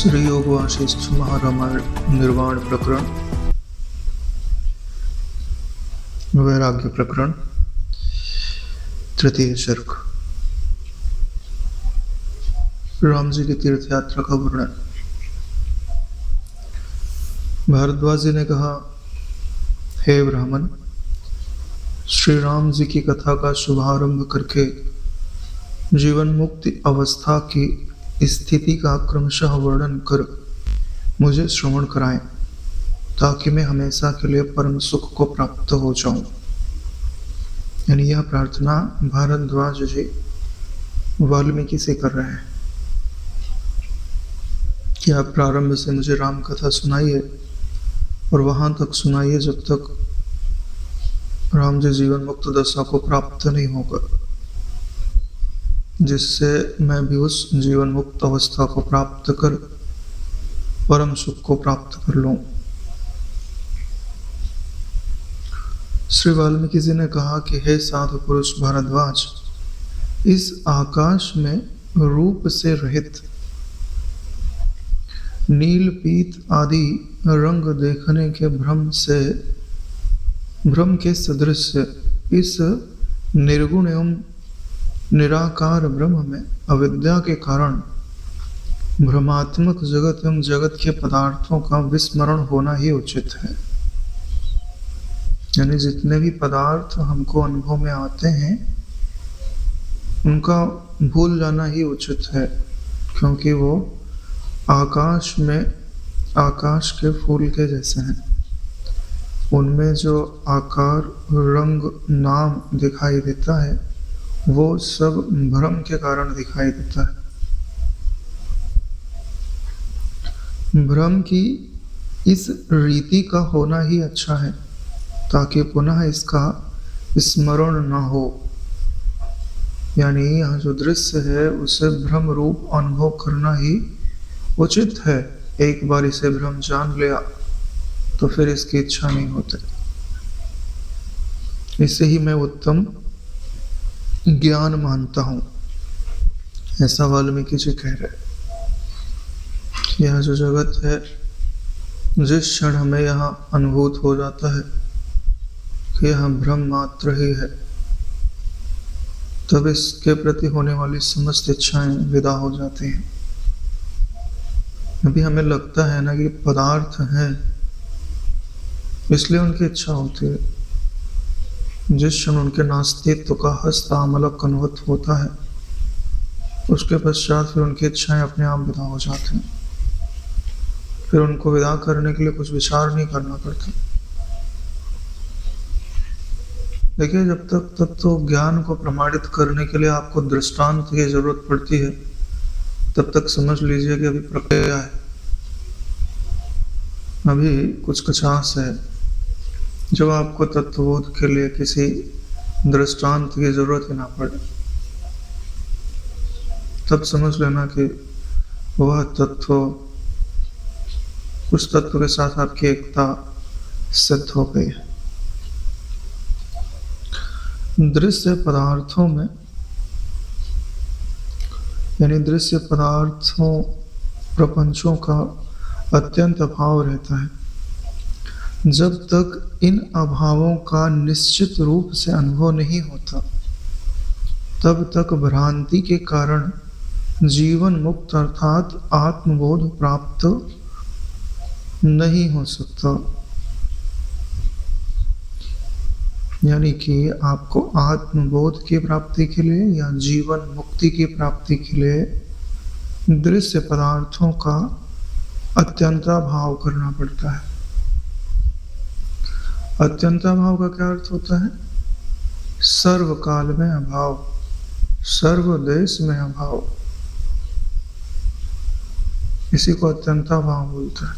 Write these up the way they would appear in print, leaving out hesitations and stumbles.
श्री योग वासिष्ठ महारामायण निर्वाण प्रकरण, वैराग्य प्रकरण, तृतीय सर्ग। राम जी की तीर्थ यात्रा का वर्णन। भारद्वाज जी ने कहा, हे ब्राह्मण, श्री राम जी की कथा का शुभारंभ करके जीवन मुक्ति अवस्था की स्थिति का क्रमशः वर्णन कर मुझे श्रवण कराएं, ताकि मैं हमेशा के लिए परम सुख को प्राप्त हो जाऊं। यानी यह प्रार्थना भारद्वाज जी वाल्मीकि से कर रहे हैं कि आप प्रारंभ से मुझे राम कथा सुनाइए और वहां तक सुनाइए जब तक राम जी जीवन मुक्त दशा को प्राप्त नहीं होगा, जिससे मैं भी उस जीवन मुक्त अवस्था को प्राप्त कर परम सुख को प्राप्त कर लूं। श्री वाल्मीकि जी ने कहा कि हे साधु पुरुष भारद्वाज, इस आकाश में रूप से रहित नील पीत आदि रंग देखने के भ्रम के सदृश इस निर्गुण एवं निराकार ब्रह्म में अविद्या के कारण भ्रमात्मक जगत एवं जगत के पदार्थों का विस्मरण होना ही उचित है। यानी जितने भी पदार्थ हमको अनुभव में आते हैं उनका भूल जाना ही उचित है, क्योंकि वो आकाश में आकाश के फूल के जैसे हैं। उनमें जो आकार, रंग, नाम दिखाई देता है वो सब भ्रम के कारण दिखाई देता है। भ्रम की इस रीति का होना ही अच्छा है, ताकि पुनः इसका स्मरण न हो। यानी यह जो दृश्य है उसे भ्रम रूप अनुभव करना ही उचित है। एक बार इसे भ्रम जान लिया तो फिर इसकी इच्छा नहीं होती। इसे ही मैं उत्तम ज्ञान मानता हूं, ऐसा वाल्मीकि जी कह रहे। यह जो जगत है, जिस क्षण हमें यहाँ अनुभूत हो जाता है कि यह भ्रम मात्र ही है, तब इसके प्रति होने वाली समस्त इच्छाएं विदा हो जाती हैं। अभी हमें लगता है ना कि पदार्थ हैं, इसलिए उनकी इच्छा होती है। जिस क्षण उनके नास्तित्व का हस्तामलक अनुभूत होता है, उसके पश्चात फिर उनकी इच्छाएं अपने आप विदा हो जाती हैं। फिर उनको विदा करने के लिए कुछ विचार नहीं करना पड़ता। देखिए, जब तक तत्व ज्ञान को प्रमाणित करने के लिए आपको दृष्टांत की जरूरत पड़ती है, तब तक समझ लीजिए कि अभी प्रक्रिया है, अभी कुछ कचास है। जब आपको तत्वबोध के लिए किसी दृष्टांत की जरूरत ही ना पड़े, तब समझ लेना कि वह तत्व, उस तत्व के साथ आपकी एकता सिद्ध हो गई है। दृश्य पदार्थों में, यानी दृश्य पदार्थों प्रपंचों का अत्यंत अभाव रहता है। जब तक इन अभावों का निश्चित रूप से अनुभव नहीं होता, तब तक भ्रांति के कारण जीवन मुक्त अर्थात आत्मबोध प्राप्त नहीं हो सकता। यानी कि आपको आत्मबोध की प्राप्ति के लिए या जीवन मुक्ति की प्राप्ति के लिए दृश्य पदार्थों का अत्यंताभाव करना पड़ता है। अत्यंताभाव का क्या अर्थ होता है? सर्व काल में अभाव, सर्व देश में अभाव, इसी को अत्यंताभाव बोलता है।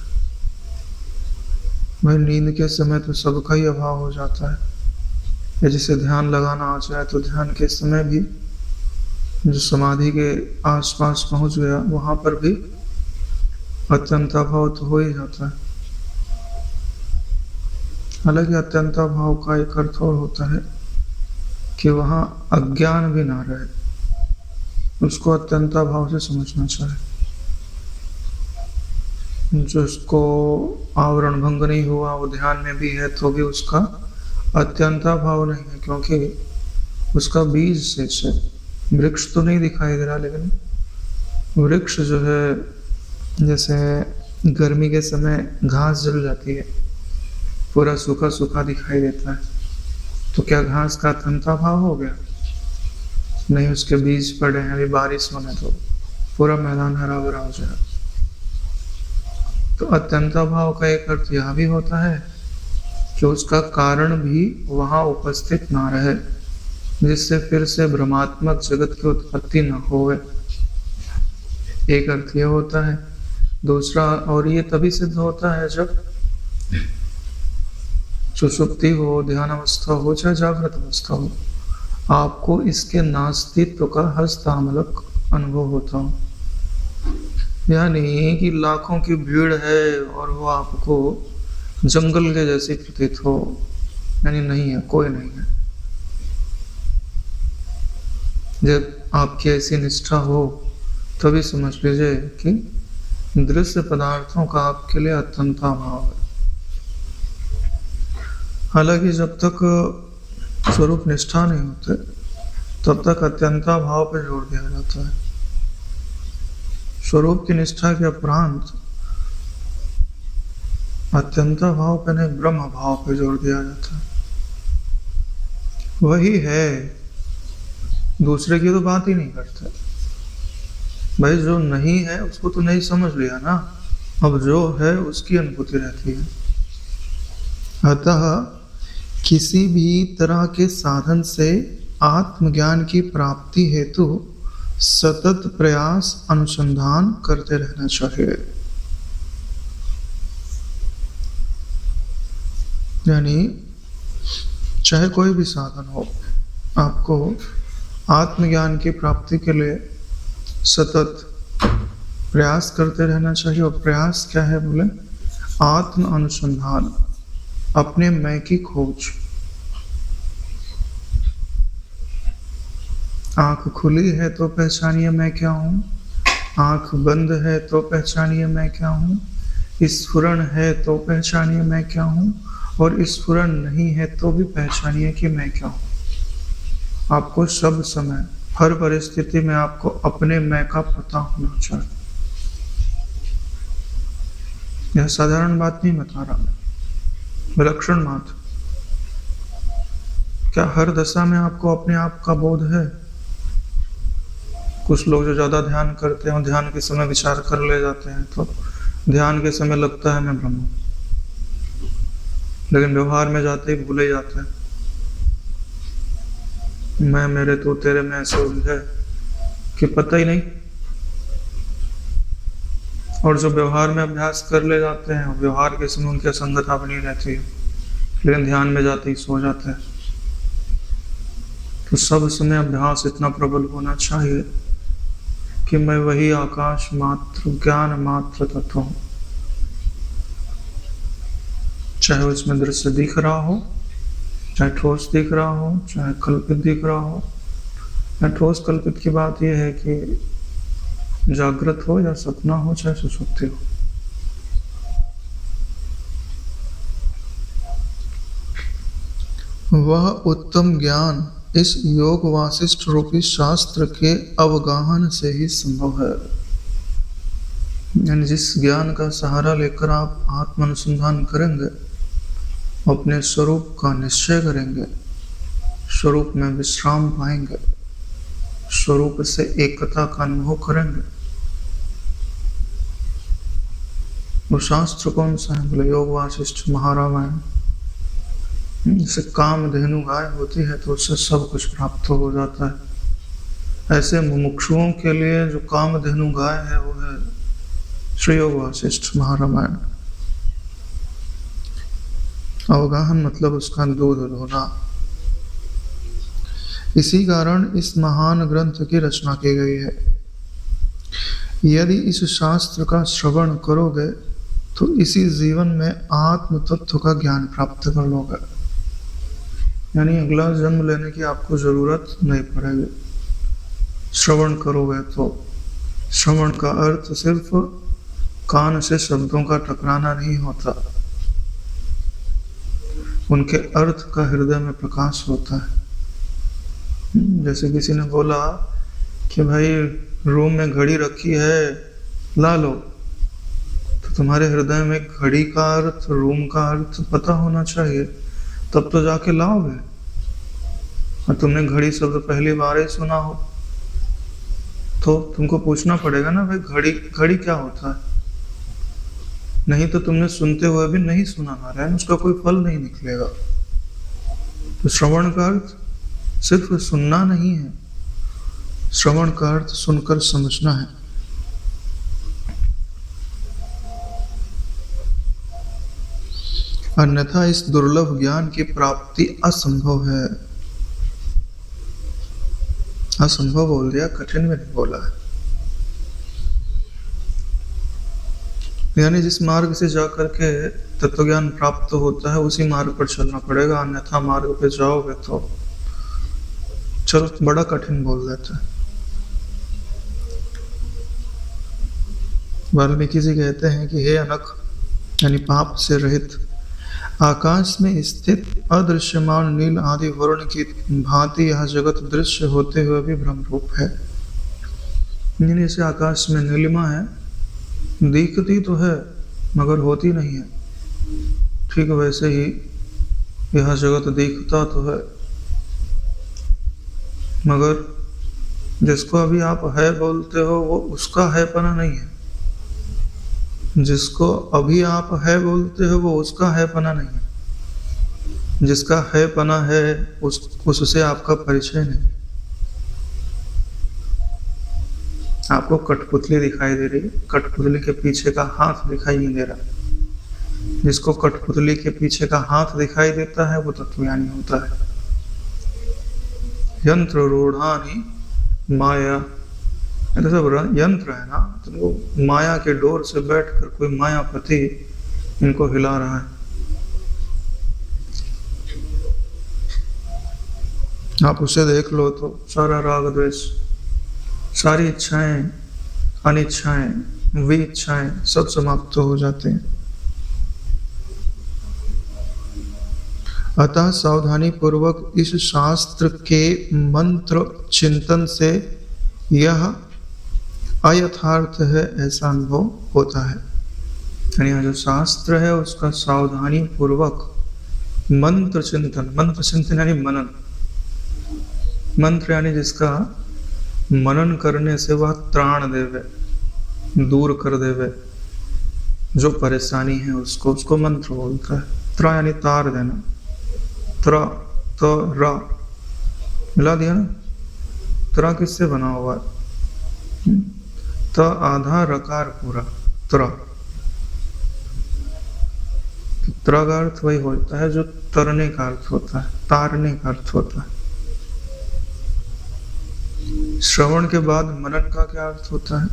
भाई, नींद के समय तो सबका ही अभाव हो जाता है, या जिसे ध्यान लगाना आ जाए तो ध्यान के समय भी जो समाधि के आसपास पहुंच गया, वहां पर भी अत्यंताभाव तो हो ही जाता है। हालांकि अत्यंताभाव का एक अर्थ और होता है कि वहां अज्ञान भी ना रहे, उसको अत्यंताभाव से समझना चाहिए। जिसको आवरण भंग नहीं हुआ, वो ध्यान में भी है तो भी उसका अत्यंता भाव नहीं है, क्योंकि उसका बीज शेष है। वृक्ष तो नहीं दिखाई दे रहा, लेकिन वृक्ष जो है, जैसे गर्मी के समय घास जल जाती है, पूरा सूखा सूखा दिखाई देता है, तो क्या घास का अत्यंता भाव हो गया? नहीं, उसके बीज पड़े हैं, अभी बारिश होने तो पूरा मैदान हरा भरा हो जाएगा। तो अत्यंता भाव का एक अर्थ यह भी होता है कि उसका कारण भी वहां उपस्थित ना रहे, जिससे फिर से भ्रमात्मक जगत की उत्पत्ति न होवे। एक अर्थ यह होता है। दूसरा, और ये तभी सिद्ध होता है जब सुषुप्ति हो, ध्यान अवस्था हो, चाहे जागृत अवस्था हो, आपको इसके नास्तित्व का हस्तामलक अनुभव होता हो। यानी कि लाखों की भीड़ है और वो आपको जंगल के जैसे प्रतीत हो, यानी नहीं है, कोई नहीं है। जब आपकी ऐसी निष्ठा हो तभी समझ लीजिए कि दृश्य पदार्थों का आपके लिए अत्यंता भाव है। हालांकि जब तक स्वरूप निष्ठा नहीं होते तब तक अत्यंता भाव पर जोर दिया जाता है। स्वरूप की निष्ठा के उपरांत अत्यंता भाव पे नहीं, ब्रह्म भाव पे जोर दिया जाता है। वही है, दूसरे की तो बात ही नहीं करते भाई। जो नहीं है उसको तो नहीं समझ लिया ना, अब जो है उसकी अनुभूति रहती है। अतः किसी भी तरह के साधन से आत्मज्ञान की प्राप्ति हेतु सतत प्रयास अनुसंधान करते रहना चाहिए। यानी चाहे कोई भी साधन हो, आपको आत्मज्ञान की प्राप्ति के लिए सतत प्रयास करते रहना चाहिए। और प्रयास क्या है बोले? आत्म अनुसंधान, अपने मैं की खोज। आंख खुली है तो पहचानिए मैं क्या हूं, आंख बंद है तो पहचानिए मैं क्या हूं, स्फुरण है तो पहचानिए मैं क्या हूं, और स्फुरण नहीं है तो भी पहचानिए कि मैं क्या हूं। आपको सब समय, हर परिस्थिति में आपको अपने मैं का पता होना चाहिए। यह साधारण बात नहीं बता रहा मैं, विलक्षण बात। क्या हर दशा में आपको अपने आप का बोध है? कुछ लोग जो ज्यादा ध्यान करते हैं, ध्यान के समय विचार कर ले जाते हैं, तो ध्यान के समय लगता है मैं ब्रह्म हूं, लेकिन व्यवहार में जाते ही भूले जाते हैं। मैं, मेरे, तो तेरे में ऐसे उलझे कि पता ही नहीं। और जो व्यवहार में अभ्यास कर ले जाते हैं, व्यवहार के समय उनकी असंगता बनी रहती है, लेकिन ध्यान में जाते ही सो जाते हैं। तो सब समय अभ्यास इतना प्रबल होना चाहिए कि मैं वही आकाश मात्र, ज्ञान मात्र तत्व हूं। चाहे उसमें दृश्य दिख रहा हो, चाहे ठोस दिख रहा हो, चाहे कल्पित दिख रहा हो। या ठोस कल्पित की बात यह है कि जागृत हो या सपना हो, चाहे सुषुप्ति हो। वह उत्तम ज्ञान इस योग वासिष्ठ रूपी शास्त्र के अवगाहन से ही संभव है। यानी जिस ज्ञान का सहारा लेकर आप आत्म अनुसंधान करेंगे, अपने स्वरूप का निश्चय करेंगे, स्वरूप में विश्राम पाएंगे, स्वरूप से एकता का अनुभव करेंगे। वो शास्त्र कौन सा है बोले? योग वासिष्ठ महारामायण। जैसे कामधेनु गाय होती है तो उससे सब कुछ प्राप्त हो जाता है। ऐसे मुमुक्षुओं के लिए जो कामधेनु गाय है वो है श्री योग वासिष्ठ महारामायण। अवगाहन मतलब उसका दूध धोना। इसी कारण इस महान ग्रंथ की रचना की गई है। यदि इस शास्त्र का श्रवण करोगे तो इसी जीवन में आत्म तत्व का ज्ञान प्राप्त कर लोगे। यानी अगला जन्म लेने की आपको जरूरत नहीं पड़ेगी, श्रवण करोगे तो। श्रवण का अर्थ सिर्फ कान से शब्दों का टकराना नहीं होता, उनके अर्थ का हृदय में प्रकाश होता है। जैसे किसी ने बोला कि भाई रूम में घड़ी रखी है, ला लो, तो तुम्हारे हृदय में घड़ी का अर्थ, रूम का अर्थ पता होना चाहिए, तब तो जाके लाओगे। और तुमने घड़ी शब्द पहली बार ही सुना हो तो तुमको पूछना पड़ेगा ना, भाई घड़ी घड़ी क्या होता है। नहीं तो तुमने सुनते हुए भी नहीं सुना नारायण, उसका कोई फल नहीं निकलेगा। तो श्रवण का अर्थ सिर्फ सुनना नहीं है, श्रवण का अर्थ सुनकर समझना है। अन्यथा इस दुर्लभ ज्ञान की प्राप्ति असंभव है। असंभव बोल दिया, कठिन में नहीं बोला है। यानी जिस मार्ग से जाकर के तत्वज्ञान प्राप्त होता है उसी मार्ग पर चलना पड़ेगा, अन्यथा मार्ग पे जाओगे तो चलो बड़ा कठिन बोल देते हैं। वाल्मीकि जी कहते हैं कि हे अनख, यानी पाप से रहित, आकाश में स्थित अदृश्यमान नील आदि वर्ण की भांति यह जगत दृश्य होते हुए भी भ्रम रूप है। यानी जैसे आकाश में नीलिमा है, दिखती तो है मगर होती नहीं है, ठीक वैसे ही यह जगत दिखता तो है मगर जिसको अभी आप है बोलते हो वो उसका है पना नहीं है, जिसको अभी आप है बोलते हो वो उसका है पना नहीं है, जिसका है पना है उससे आपका परिचय नहीं। आपको कठपुतली दिखाई दे रही है, कठपुतली के पीछे का हाथ दिखाई नहीं दे रहा। जिसको कठपुतली के पीछे का हाथ दिखाई देता है वो तत्वज्ञानी होता है। यंत्र रूढ़ानी माया, तो सब यंत्र है ना, तो वो माया के डोर से बैठकर कोई मायापति इनको हिला रहा है। आप उसे देख लो तो सारा राग द्वेष, सारी इच्छाएं, अनिच्छाएं, विइच्छाएं सब समाप्त हो जाते हैं। अतः सावधानी पूर्वक इस शास्त्र के मंत्र चिंतन से यह अयथार्थ है ऐसा अनुभव होता है। यानी जो शास्त्र है उसका सावधानी पूर्वक मंत्र चिंतन यानी मनन, मंत्र यानी जिसका मनन करने से वह त्राण देवे, दूर कर देवे जो परेशानी है उसको मंत्र बोलता है। त्र यानी तार देना, त्र तो र मिला दिया ना। त्र किससे बना हुआ है? त आधा रकार पूरा त्र। त्र का अर्थ वही होता है जो तरने का अर्थ होता है, तारने का अर्थ होता है। श्रवण के बाद मनन का क्या अर्थ होता है?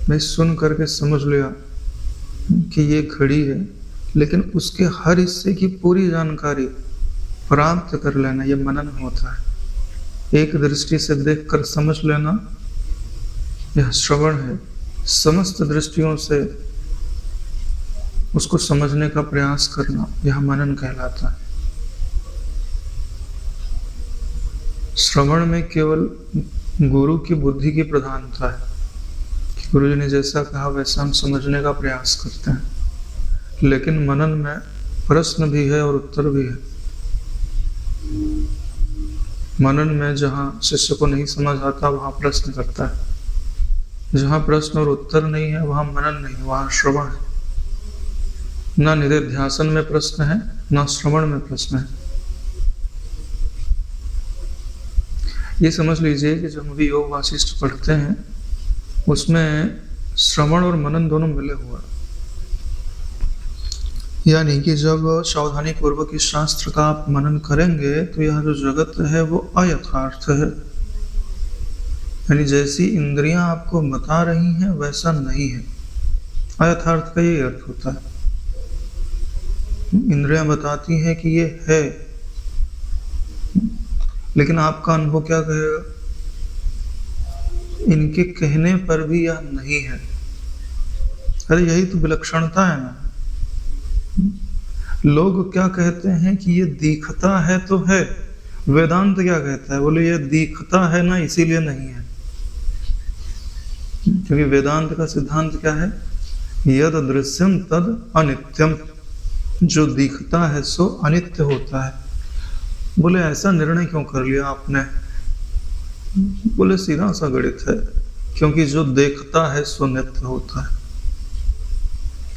मैं सुन करके समझ लिया कि ये घड़ी है, लेकिन उसके हर हिस्से की पूरी जानकारी प्राप्त कर लेना, ये मनन होता है। एक दृष्टि से देखकर समझ लेना, यह श्रवण है। समस्त दृष्टियों से उसको समझने का प्रयास करना, यह मनन कहलाता है। श्रवण में केवल गुरु की बुद्धि की प्रधानता है कि गुरु जी ने जैसा कहा वैसा हम समझने का प्रयास करते हैं, लेकिन मनन में प्रश्न भी है और उत्तर भी है। मनन में जहाँ शिष्य को नहीं समझ आता वहाँ प्रश्न करता है, जहाँ प्रश्न और उत्तर नहीं है वहाँ मनन नहीं, वहाँ श्रवण है। ना निधिध्यासन में प्रश्न है, ना श्रवण में प्रश्न है। ये समझ लीजिए कि जब हम भी योग वासिष्ठ पढ़ते हैं उसमें श्रवण और मनन दोनों मिले हुए हैं। यानी कि जब सावधानी पूर्वक इस शास्त्र का आप मनन करेंगे तो यह जो जगत है वो अयथार्थ है। यानी जैसी इंद्रियां आपको बता रही हैं वैसा नहीं है। अयथार्थ का ये अर्थ होता है। इंद्रियां बताती हैं कि ये है, लेकिन आपका अनुभव क्या कहेगा? इनके कहने पर भी यह नहीं है। अरे यही तो विलक्षणता है ना। लोग क्या कहते हैं कि ये दिखता है तो है, वेदांत क्या कहता है, बोले ये दिखता है ना इसीलिए नहीं है। क्योंकि वेदांत का सिद्धांत क्या है, यद दृश्यम तद अनित्यम, जो दिखता है सो अनित्य होता है। बोले ऐसा निर्णय क्यों कर लिया आपने, बोले सीधा सा गणित है, क्योंकि जो देखता है सो नित्य होता है।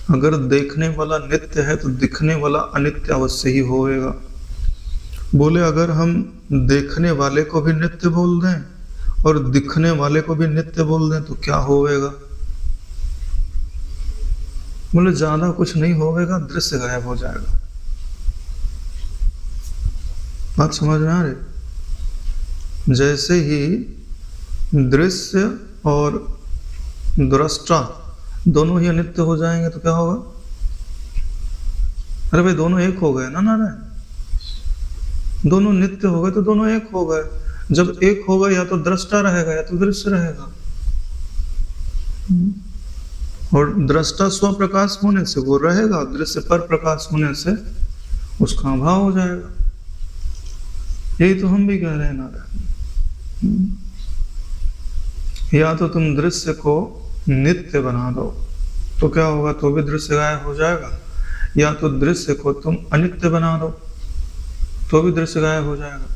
अगर देखने वाला नित्य है तो दिखने वाला अनित्य अवश्य ही होएगा। बोले अगर हम देखने वाले को भी नित्य बोल दें और दिखने वाले को भी नित्य बोल दें तो क्या होएगा, बोले ज्यादा कुछ नहीं होएगा, दृश्य गायब हो जाएगा। बात समझ में आ रही। जैसे ही दृश्य और दृष्टा दोनों ही अनित्य हो जाएंगे तो क्या होगा, अरे भाई दोनों एक हो गए ना नारायण, दोनों नित्य हो गए तो दोनों एक हो गए। जब एक हो गए या तो दृष्टा रहेगा या तो दृश्य रहेगा, और दृष्टा स्व प्रकाश होने से वो रहेगा, दृश्य पर प्रकाश होने से उसका अभाव हो जाएगा। यही तो हम भी कह रहे हैं नारायण। या तो तुम दृश्य को नित्य बना दो तो क्या होगा, तो भी दृश्य गायब हो जाएगा, या तो दृश्य को तुम अनित्य बना दो तो भी दृश्य गायब हो जाएगा।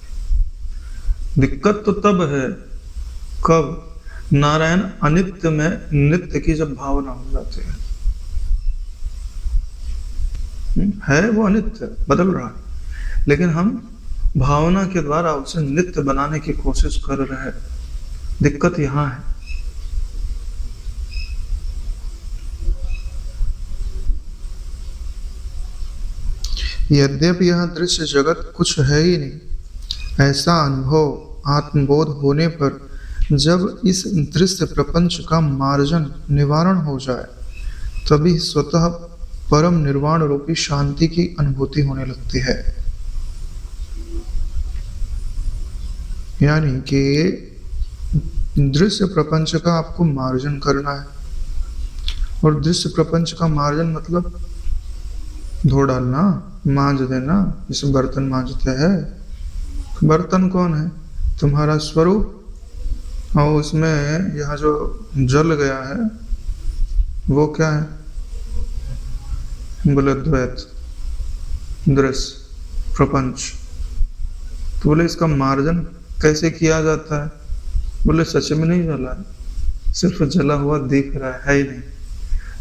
दिक्कत तो तब है कब नारायण अनित्य में नित्य की जब भावना हो जाती है वो अनित्य बदल रहा है, लेकिन हम भावना के द्वारा उसे नित्य बनाने की कोशिश कर रहे हैं। दिक्कत यहां है। यद्यपि यह दृश्य जगत कुछ है ही नहीं, ऐसा अनुभव आत्मबोध होने पर जब इस दृश्य प्रपंच का मार्जन निवारण हो जाए तभी स्वतः परम निर्वाण रूपी शांति की अनुभूति होने लगती है। यानी कि दृश्य प्रपंच का आपको मार्जन करना है, और दृश्य प्रपंच का मार्जन मतलब धो डालना, मांज देना। जैसे बर्तन मांजते हैं, बर्तन कौन है, तुम्हारा स्वरूप, और उसमें यह जो जल गया है वो क्या है, बोले द्वैत, दृश्य प्रपंच। तो बोले इसका मार्जन कैसे किया जाता है, बोले सच में नहीं जला है, सिर्फ जला हुआ दिख रहा है ही नहीं।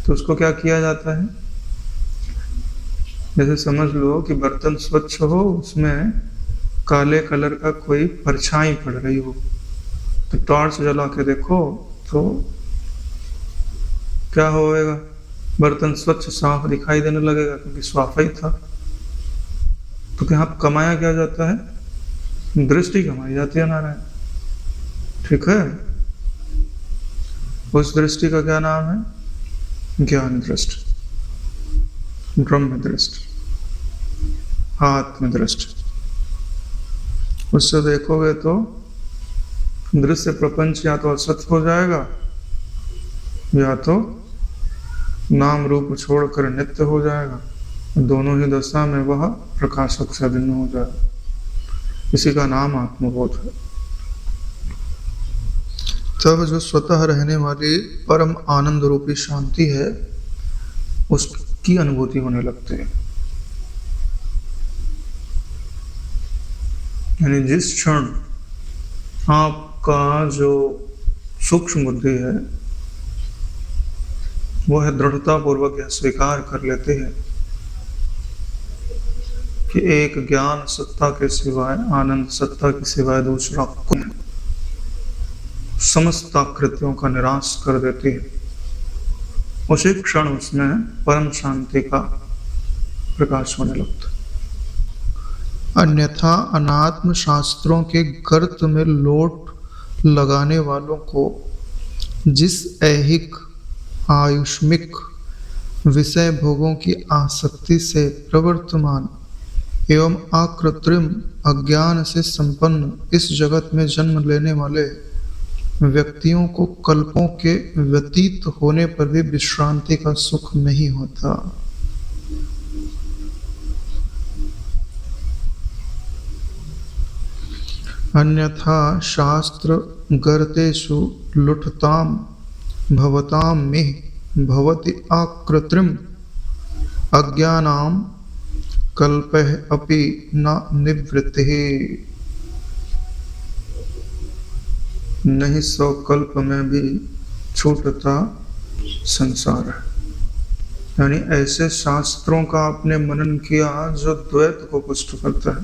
तो उसको क्या किया जाता है, जैसे समझ लो कि बर्तन स्वच्छ हो, उसमें काले कलर का कोई परछाई पड़ रही हो, तो टॉर्च जला के देखो तो क्या होएगा, बर्तन स्वच्छ साफ दिखाई देने लगेगा क्योंकि साफ ही था। तो क्या कमाया क्या जाता है, दृष्टि कमाई जाती है नारायण, ठीक है। उस दृष्टि का क्या नाम है, ज्ञान दृष्टि, ब्रह्म दृष्टि, आत्म दृष्टि। उससे देखोगे तो दृश्य प्रपंच या तो असत हो जाएगा या तो नाम रूप छोड़कर नित्य हो जाएगा। दोनों ही दशा में वह प्रकाशक से भिन्न हो जाएगा। इसी का नाम आत्मबोध है। तब जो स्वतः रहने वाली परम आनंद रूपी शांति है उसकी अनुभूति होने लगती है। यानी जिस क्षण आपका जो सूक्ष्म बुद्धि है वो है दृढ़ता पूर्वक यह स्वीकार कर लेते हैं कि एक ज्ञान सत्ता के सिवाय, आनंद सत्ता के सिवाय दूसरा कोई नहीं, समस्त आकृतियों का निराश कर देती है, उसी क्षण उसमें परम शांति का प्रकाश होने लगता है। अन्यथा अनात्म शास्त्रों के गर्त में लोट लगाने वालों को जिस ऐहिक आयुष्मिक विषय भोगों की आसक्ति से प्रवर्तमान एवं अकृत्रिम अज्ञान से संपन्न इस जगत में जन्म लेने वाले व्यक्तियों को कल्पों के व्यतीत होने पर भी विश्रांति का सुख नहीं होता। अन्यथा शास्त्र गर्तेषु लुठताम भवताम मिह भवति आकृत्रिम अज्ञानाम कल्पः अपि न निवृत्तिः। नहीं 100 कल्प में भी छूटता संसार है। यानी ऐसे शास्त्रों का आपने मनन किया जो द्वैत को पुष्ट करता है,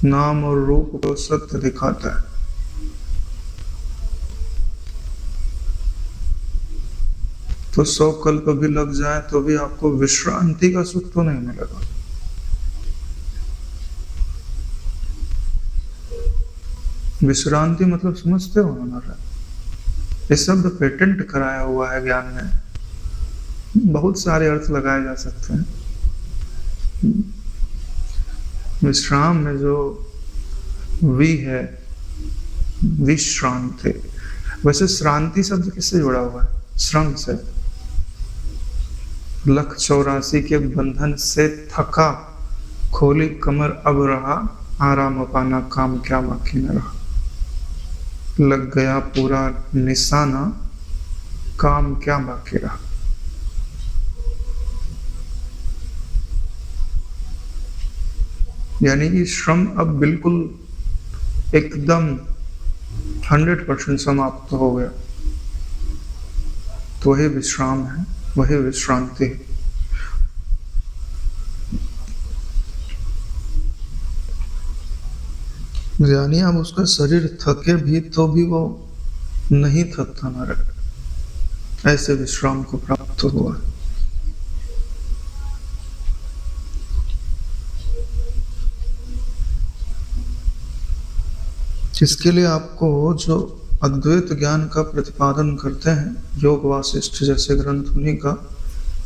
नाम और रूप को सत्य दिखाता है। तो 100 कल्प भी लग जाए तो भी आपको विश्रांति का सुख तो नहीं मिलेगा। विश्रांति मतलब समझते हो हमारा, ये शब्द पेटेंट कराया हुआ है ज्ञान में। बहुत सारे अर्थ लगाए जा सकते हैं। विश्राम में जो वी है, विश्रांति। वैसे श्रांति शब्द किससे जुड़ा हुआ है? श्रम से। 184 के बंधन से थका, खोली कमर अब रहा, आराम पाना काम क्या बाकी न रहा। लग गया पूरा निशाना, काम क्या बाकी रहा। यानी कि श्रम अब बिल्कुल एकदम 100% समाप्त हो गया, तो वही विश्राम है, वही विश्रांति है। यानी अब उसका शरीर थके भी तो भी वो नहीं थकता हमारा, ऐसे विश्राम को प्राप्त हुआ। इसके लिए आपको जो अद्वैत ज्ञान का प्रतिपादन करते हैं योग वासिष्ठ जैसे ग्रंथ, उन्हीं का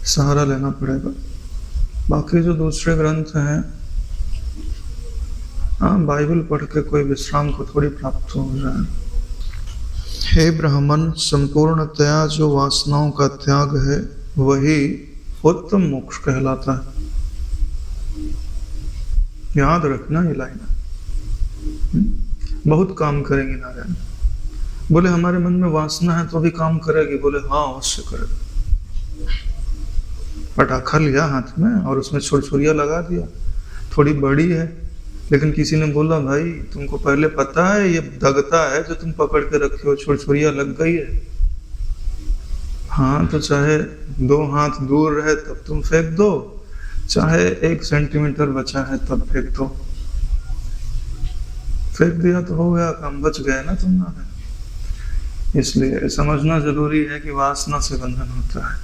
सहारा लेना पड़ेगा। बाकी जो दूसरे ग्रंथ हैं, हाँ, बाइबल पढ़ के कोई विश्राम को थोड़ी प्राप्त हो जाए। हे ब्राह्मण, संपूर्णतया जो वासनाओं का त्याग है वही उत्तम मोक्ष कहलाता है। याद रखना ये लाइन। बहुत काम करेंगे नारायण। बोले हमारे मन में वासना है तो भी काम करेगी? बोले हाँ, अवश्य करेगी। पटाखा लिया हाथ में और उसमें छुरछुरिया लगा दिया, थोड़ी बड़ी है, लेकिन किसी ने बोला भाई तुमको पहले पता है ये दगता है जो तुम पकड़ के रखे हो, छुरछुरिया लग गई है। हाँ, तो चाहे 2 हाथ दूर रहे तब तुम फेंक दो, चाहे 1 सेंटीमीटर बचा है तब फेंक दो। फेंक दिया तो हो गया काम, बच गए ना तुम ना। इसलिए समझना जरूरी है कि वासना से बंधन होता है।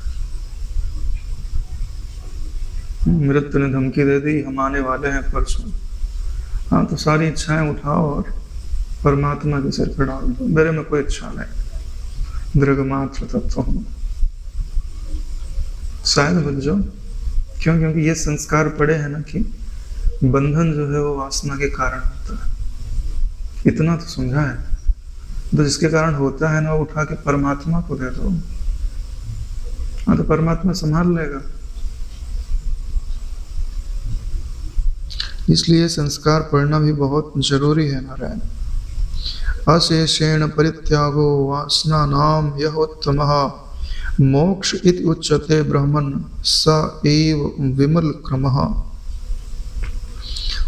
मृत्यु ने धमकी दे दी, हम आने वाले हैं परसों। हाँ, तो सारी इच्छाएं उठाओ और परमात्मा के सिर पर डाल दो। मेरे में कोई इच्छा नहीं, दृढ़मात्र तत्व हूं, शायद बच जाओ। क्यों? क्योंकि ये संस्कार पड़े हैं ना कि बंधन जो है वो वासना के कारण होता है। इतना तो समझा है, तो जिसके कारण होता है ना, वो उठा के परमात्मा को दे दो। हाँ, तो परमात्मा संभाल लेगा। इसलिए संस्कार पढ़ना भी बहुत जरूरी है नारायण। अशेषेण परित्यागो वासना नाम यह उत्तमः मोक्ष इति उच्यते ब्रह्मन् स एव विमल क्रमः।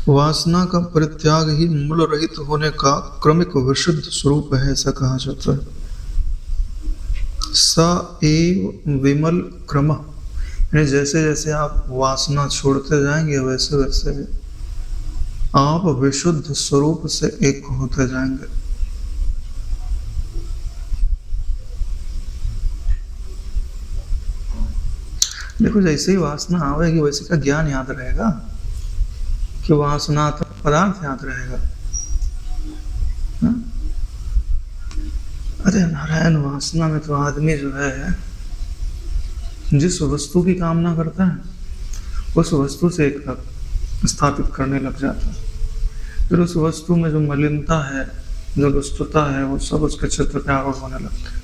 वासना का परित्याग ही मूल रहित होने का क्रमिक विशुद्ध स्वरूप है, ऐसा कहा जाता है। स एव विमल क्रमः, यानी जैसे जैसे आप वासना छोड़ते जाएंगे वैसे वैसे आप विशुद्ध स्वरूप से एक होते जाएंगे। देखो, जैसे ही वासना आवेगी वैसे का ज्ञान याद रहेगा कि वासना तो पदार्थ याद रहेगा। अरे नारायण, वासना में तो आदमी जो है जिस वस्तु की कामना करता है उस वस्तु से एक स्थापित करने लग जाता है। फिर उस वस्तु में जो मलिनता है जो दुष्टता है वो सब उसके चित्त पे आरूढ़ होने लगते हैं।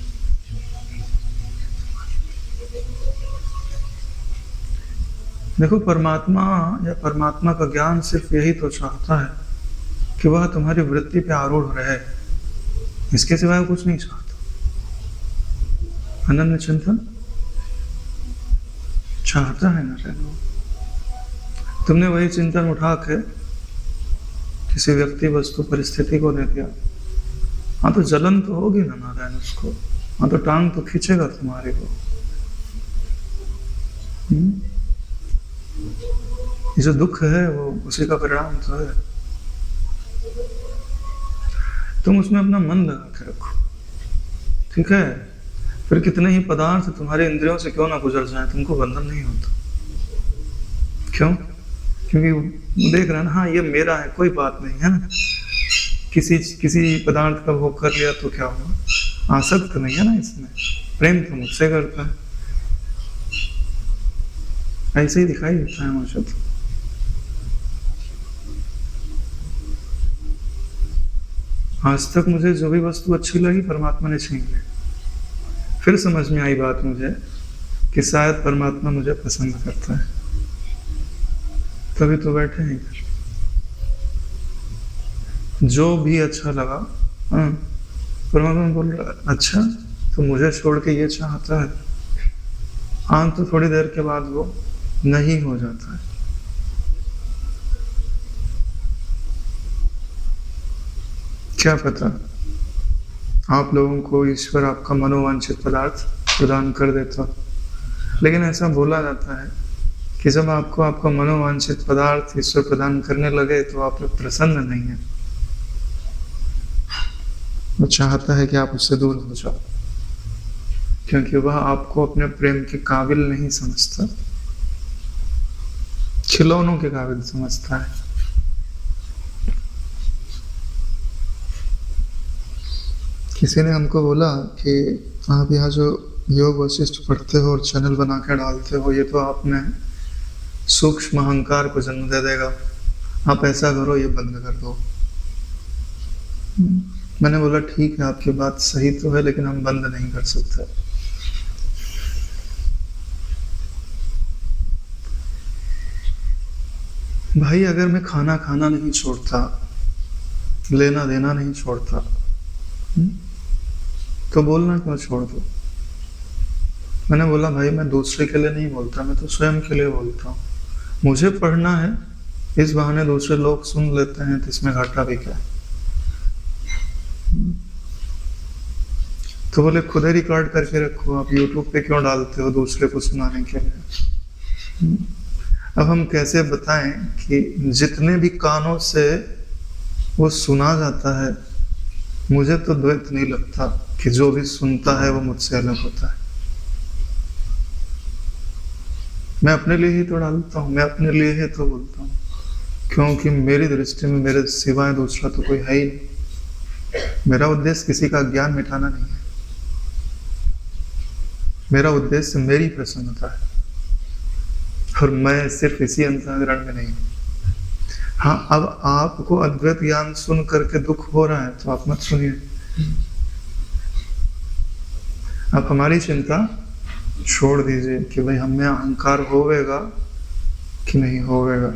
देखो, परमात्मा या परमात्मा का ज्ञान सिर्फ यही तो चाहता है कि वह तुम्हारी वृत्ति पे आरूढ़ रहे, इसके सिवाय कुछ नहीं चाहता। अनन्य चिंतन चाहता है ना रहना। तुमने वही चिंतन उठा के किसी व्यक्ति, वस्तु, परिस्थिति को दे दिया, हाँ तो जलन तो होगी ना नारायण उसको, हाँ तो टांग तो खींचेगा तुम्हारे को। ये जो दुख है वो उसी का परिणाम तो है। तुम उसमें अपना मन लगा के रखो, ठीक है? फिर कितने ही पदार्थ तुम्हारे इंद्रियों से क्यों ना गुजर जाए, तुमको बंधन नहीं होता। क्यों? क्योंकि देख रहे हैं ना, हाँ ये मेरा है, कोई बात नहीं है ना। किसी पदार्थ का भोग कर लिया तो क्या हुआ, आसक्त नहीं है ना इसमें, प्रेम तो मुझसे करता है। ऐसे ही दिखाई देता है मुझे तो। आज तक मुझे जो भी वस्तु अच्छी लगी परमात्मा ने छीन ली। फिर समझ में आई बात मुझे कि शायद परमात्मा मुझे पसंद करता है, तभी तो बैठे हैं इधर। जो भी अच्छा लगा, परमात्मा बोल रहा अच्छा तो मुझे छोड़ के ये चाहता है, हाँ तो थोड़ी देर के बाद वो नहीं हो जाता है। क्या पता आप लोगों को ईश्वर आपका मनोवांछित पदार्थ प्रदान कर देता, लेकिन ऐसा बोला जाता है कि जब आपको आपका मनोवांछित पदार्थ ईश्वर प्रदान करने लगे तो आप लोग प्रसन्न नहीं है। वो चाहता है कि आप उससे दूर हो जाओ, क्योंकि वह आपको अपने प्रेम के काबिल नहीं समझता, खिलौनों के काबिल समझता है। किसी ने हमको बोला कि आप यहाँ जो योग वशिष्ठ पढ़ते हो और चैनल बना के डालते हो, ये तो आपने सूक्ष्म अहंकार को जन्म दे देगा, आप ऐसा करो ये बंद कर दो। मैंने बोला ठीक है, आपकी बात सही तो है, लेकिन हम बंद नहीं कर सकते। भाई अगर मैं खाना खाना नहीं छोड़ता, लेना देना नहीं छोड़ता, तो बोलना क्यों छोड़ दो? मैंने बोला भाई मैं दूसरे के लिए नहीं बोलता, मैं तो स्वयं के लिए बोलता हूँ। मुझे पढ़ना है, इस बहाने दूसरे लोग सुन लेते हैं तो इसमें घाटा भी क्या है? तो बोले खुद ही रिकॉर्ड करके रखो, आप यूट्यूब पे क्यों डालते हो दूसरे को सुनाने के लिए? अब हम कैसे बताएं कि जितने भी कानों से वो सुना जाता है, मुझे तो द्वैत नहीं लगता कि जो भी सुनता है वो मुझसे अलग होता है। मैं अपने लिए ही तो डालता हूँ, मैं अपने लिए ही तो बोलता हूँ, क्योंकि मेरी दृष्टि में मेरे सिवाय दूसरा तो कोई है ही नहीं। मेरा उद्देश्य किसी का ज्ञान मिटाना नहीं है, मेरा उद्देश्य मेरी प्रसन्नता है, और मैं सिर्फ इसी अंतःकरण में नहीं। हाँ, अब आपको अद्वैत ज्ञान सुन करके दुख हो रहा है तो आप मत सुनिए। आप हमारी चिंता छोड़ दीजिए कि भाई हमें अहंकार होवेगा कि नहीं होवेगा,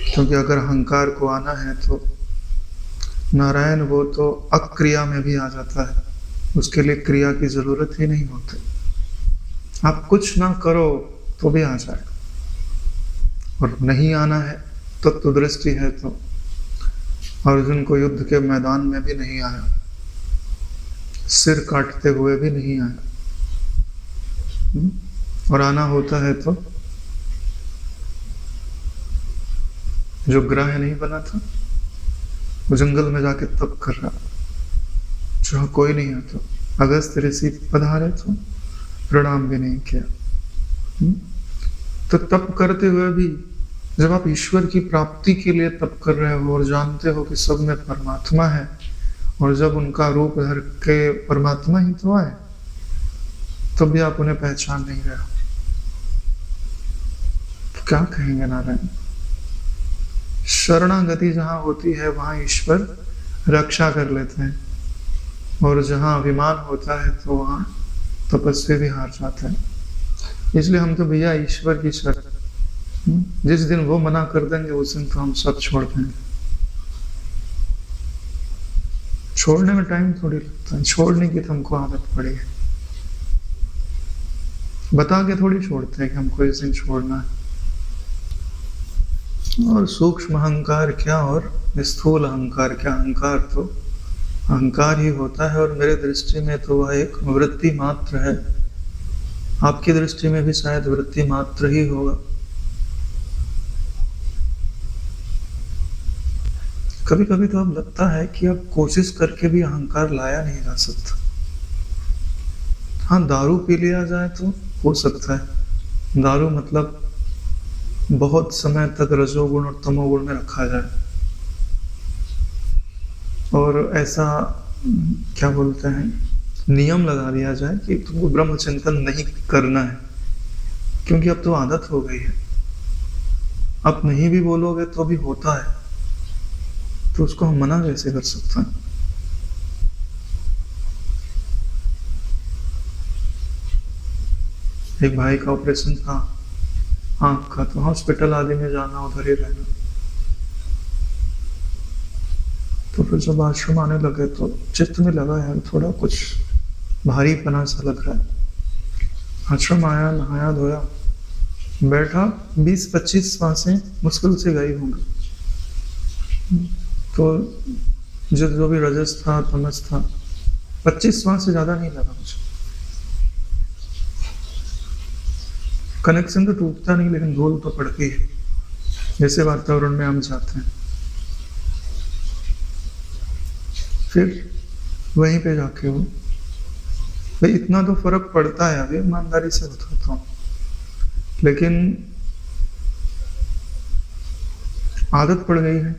क्योंकि अगर अहंकार को आना है तो नारायण वो तो अक्रिया में भी आ जाता है, उसके लिए क्रिया की जरूरत ही नहीं होती। आप कुछ ना करो तो भी आ जाए, और नहीं आना है तो दृष्टि है। तो अर्जुन को युद्ध के मैदान में भी नहीं आया, सिर काटते हुए भी नहीं आया, और आना होता है तो जो ग्रह नहीं बना था वो जंगल में जाके तप कर रहा, जहाँ कोई नहीं आता, अगस्त ऋषि पधारे तो प्रणाम भी नहीं किया। तो तप करते हुए भी जब आप ईश्वर की प्राप्ति के लिए तप कर रहे हो और जानते हो कि सब में परमात्मा है, और जब उनका रूप धर के परमात्मा ही तो आए, तब भी आप उन्हें पहचान नहीं रहे हो, तो क्या कहेंगे नारायण? शरणागति जहाँ होती है वहाँ ईश्वर रक्षा कर लेते हैं, और जहाँ अभिमान होता है तो वहाँ तपस्वी भी हार जाता है। इसलिए हम तो भैया ईश्वर की शरण, जिस दिन वो मना कर देंगे उस दिन तो हम सब छोड़ देंगे। छोड़ने में टाइम थोड़ी लगता है, छोड़ने की तो हमको आदत पड़ी है, बता के थोड़ी छोड़ते हैं कि हमको इस दिन छोड़ना है। और सूक्ष्म अहंकार क्या और स्थूल अहंकार क्या, अहंकार तो अहंकार ही होता है, और मेरे दृष्टि में तो वह एक वृत्ति मात्र है। आपकी दृष्टि में भी शायद वृत्ति मात्र ही होगा। कभी कभी तो अब लगता है कि अब कोशिश करके भी अहंकार लाया नहीं जा सकता। हाँ, दारू पी लिया जाए तो हो सकता है, दारू मतलब बहुत समय तक रजोगुण और तमोगुण में रखा जाए, और ऐसा क्या बोलते हैं, नियम लगा दिया जाए कि तुमको ब्रह्म चिंतन नहीं करना है, क्योंकि अब तो आदत हो गई है। अब नहीं भी बोलोगे तो भी होता है, तो उसको हम मना कैसे कर सकते हैं। एक भाई का ऑपरेशन था आँख का, तो हॉस्पिटल आदि में जाना, उधर ही रहना। तो फिर जब आश्रम आने लगे तो चित्त में लगा यार थोड़ा कुछ भारी पना सा लग रहा है। आश्रम आया, नहाया धोया, बैठा, 20-25 सांसें मुश्किल से गई होंगी। तो जो भी रजस था, तमस था, 25 सांस से ज्यादा नहीं लगा मुझे। कनेक्शन तो टूटता नहीं, लेकिन धूल तो पड़ती है, जैसे वातावरण में हम जाते हैं। फिर वहीं पे जाके हो भाई, इतना तो फर्क पड़ता है, अभी ईमानदारी से बताता हूँ, लेकिन आदत पड़ गई है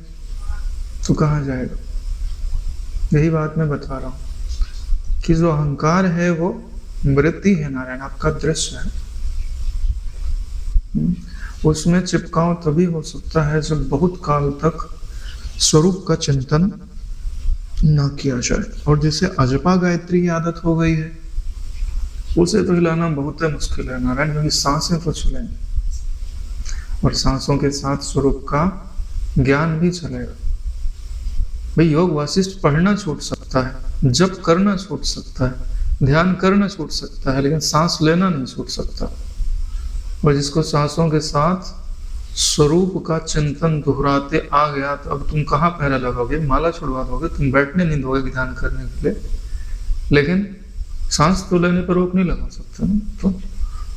तो कहाँ जाएगा। यही बात मैं बता रहा हूँ कि जो अहंकार है वो वृत्ति है नारायण, आपका दृश्य है। उसमें चिपकाव तभी हो सकता है जब बहुत काल तक स्वरूप का चिंतन ना किया जाए। और जिसे अजपा गायत्री की आदत हो गई है उसे तो हिलाना बहुत है मुश्किल है नारायण, क्योंकि सांसें तो चलेंगी और सांसों के साथ स्वरूप का ज्ञान भी चलेगा। भाई योग वासिष्ठ पढ़ना छूट सकता है, जप करना छूट सकता है, ध्यान करना छूट सकता है, लेकिन सांस लेना नहीं छूट सकता। और जिसको सांसों के साथ स्वरूप का चिंतन दोहराते आ गया, तो अब तुम कहाँ पहरा लगाओगे, माला छुड़वा दोगे, तुम बैठने नहीं दोगे ध्यान करने के लिए, लेकिन सांस तो लेने पर रोक नहीं लगा सकते, तो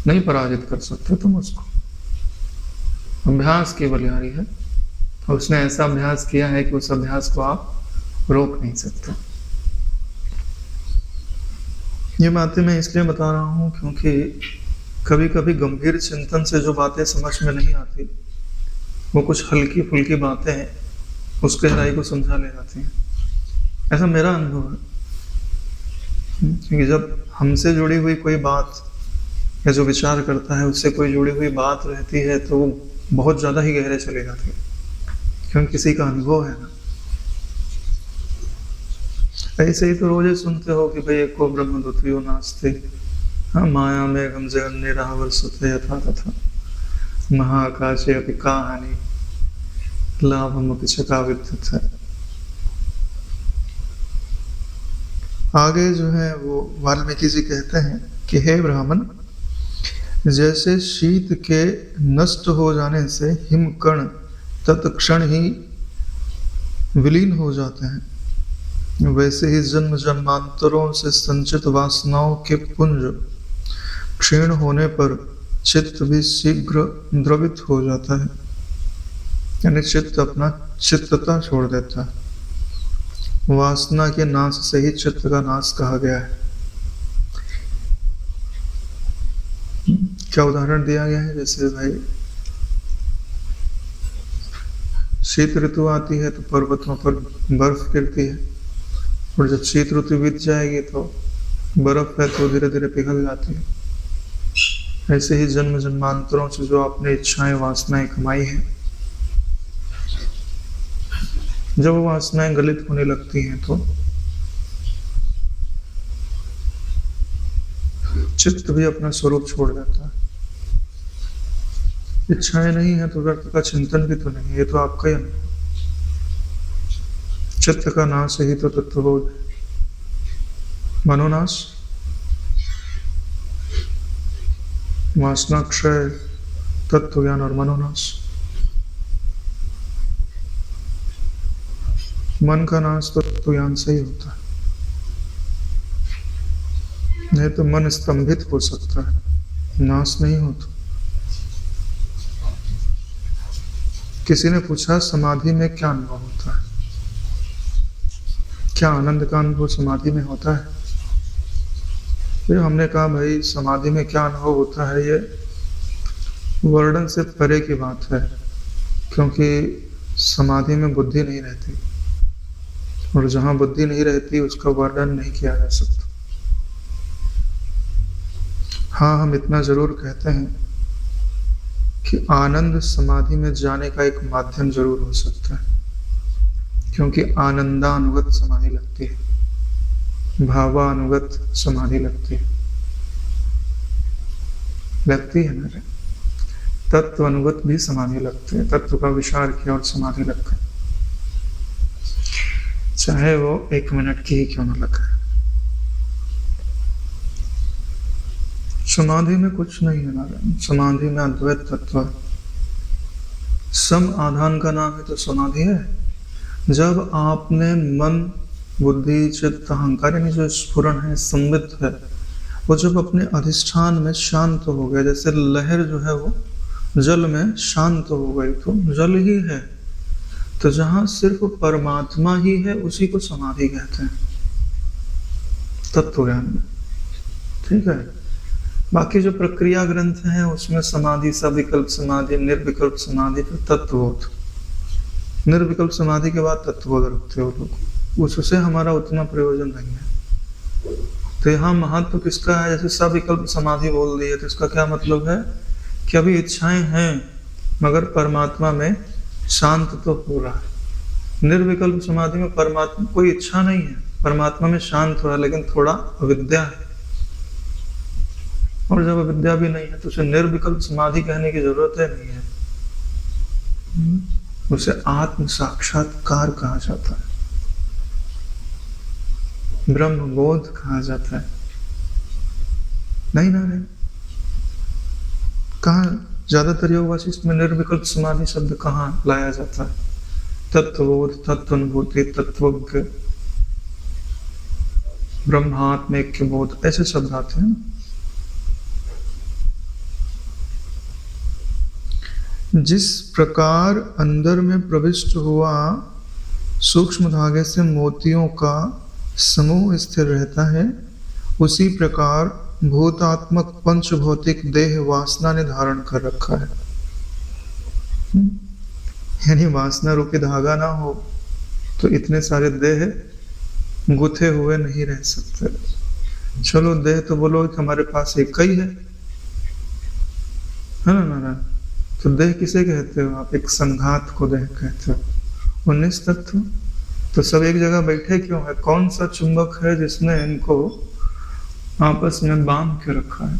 नहीं पराजित कर सकते तुम उसको। अभ्यास की बलिहारी है, और उसने ऐसा अभ्यास किया है कि उस अभ्यास को आप रोक नहीं सकते। ये बातें मैं इसलिए बता रहा हूँ क्योंकि कभी कभी गंभीर चिंतन से जो बातें समझ में नहीं आती, वो कुछ हल्की फुल्की बातें हैं, उस गहराई को समझा ले जाती हैं। ऐसा मेरा अनुभव है, क्योंकि जब हमसे जुड़ी हुई कोई बात या जो विचार करता है उससे कोई जुड़ी हुई बात रहती है तो वो बहुत ज़्यादा ही गहरे चले जाती है, क्योंकि किसी का अनुभव है ना। ऐसे ही तो रोजे सुनते हो कि भाई एको ब्रह्म द्वितीयो नास्ति, हाँ माया में गम जगन निरावर सुते यथा तथा महाकाशे अपि कहानी लाभम चका विद्युत है। आगे जो है वो वाल्मीकि जी कहते हैं कि हे ब्राह्मण, जैसे शीत के नष्ट हो जाने से हिमकण तत्क्षण ही विलीन हो जाते हैं, वैसे ही जन्म जन्मांतरों से संचित वासनाओं के पुंज क्षीण होने पर चित्त भी शीघ्र द्रवित हो जाता है, यानी चित्त अपना चित्तता छोड़ देता है। वासना के नाश से ही चित्त का नाश कहा गया है। क्या उदाहरण दिया गया है, जैसे भाई शीत ऋतु आती है तो पर्वतों पर बर्फ गिरती है, और जब शीत ऋतु बीत जाएगी तो बर्फ है तो धीरे धीरे पिघल जाती है। ऐसे ही जन्म जन्मांतरों से जो आपने इच्छाएं वासनाएं कमाई है जब वो वासनाएं गलित होने लगती हैं तो चित्त भी अपना स्वरूप छोड़ जाता है। इच्छाएं नहीं है तो व्यर्थ का चिंतन भी तो नहीं है, ये तो आपका ही अनुभव। चित्त का नाश ही तो तत्वबोध। मनोनाश, वासना क्षय, तत्व ज्ञान और मनोनाश। मन का नाश तो तत्व ज्ञान से ही होता है, नहीं तो मन स्तंभित हो सकता है, नाश नहीं होता। किसी ने पूछा समाधि में क्या अनुभव होता है, क्या आनंद का अनुभव समाधि में होता है? फिर हमने कहा भाई समाधि में क्या अनुभव होता है ये वर्णन से परे की बात है, क्योंकि समाधि में बुद्धि नहीं रहती, और जहां बुद्धि नहीं रहती उसका वर्णन नहीं किया जा सकता। हाँ, हम इतना जरूर कहते हैं कि आनंद समाधि में जाने का एक माध्यम जरूर हो सकता है, क्योंकि आनंदानुगत समाधि लगती है, भावानुगत समाधि लगती है, लगती है ना। तत्व अनुगत भी समाधि लगती है, तत्व का विचार किया और समाधि लगती है, चाहे वो 1 मिनट की ही क्यों न लगे। समाधि में कुछ नहीं है नारायण, समाधि में अद्वैत तत्व है। सम आधान का नाम ही तो समाधि है। जब आपने मन, बुद्धि, चित्त, अहंकार यानी जो स्फुरण है, संबित है, वो जब अपने अधिष्ठान में शांत हो गया, जैसे लहर जो है वो जल में शांत हो गई तो जल ही है, तो जहां सिर्फ परमात्मा ही है उसी को समाधि कहते हैं तत्व ज्ञान में। ठीक है, बाकी जो प्रक्रिया ग्रंथ हैं उसमें समाधि, सविकल्प समाधि, निर्विकल्प समाधि, फिर तत्वबोध। निर्विकल्प समाधि के बाद तत्वबोध रखते हो लोग, उससे हमारा उतना प्रयोजन नहीं है। तो यहाँ महत्व किसका है? जैसे सविकल्प समाधि बोल दी है तो इसका क्या मतलब है कि अभी इच्छाएं हैं मगर परमात्मा में शांत तो हो रहा है। निर्विकल्प समाधि में परमात्मा कोई इच्छा नहीं है, परमात्मा में शांत हो रहा है, लेकिन थोड़ा अविद्या है, और जब अविद्या भी नहीं है तो उसे निर्विकल्प समाधि कहने की जरूरत है नहीं है, उसे आत्म साक्षात्कार कहा जाता है, ब्रह्म बोध कहा जाता है। नहीं ना नहीं, कहा ज्यादातर योग वासिष्ठ में निर्विकल्प समाधि शब्द कहाँ लाया जाता है? तत्वबोध, तत्वानुभूति, तत्वज्ञ, ब्रह्मात्म ऐक्य बोध, ऐसे शब्द आते हैं ना। जिस प्रकार अंदर में प्रविष्ट हुआ सूक्ष्म धागे से मोतियों का समूह स्थिर रहता है, उसी प्रकार भूतात्मक पंच भौतिक देह वासना ने धारण कर रखा है। यानी वासना रूपी धागा ना हो तो इतने सारे देह गुथे हुए नहीं रह सकते। चलो देह तो बोलो कि हमारे पास एक ही है ना ना ना, तो देह किसे कहते हो आप? एक संघात को देह कहते हो। 19 तत्व तो सब एक जगह बैठे क्यों है? कौन सा चुंबक है जिसने इनको आपस में बांध के रखा है?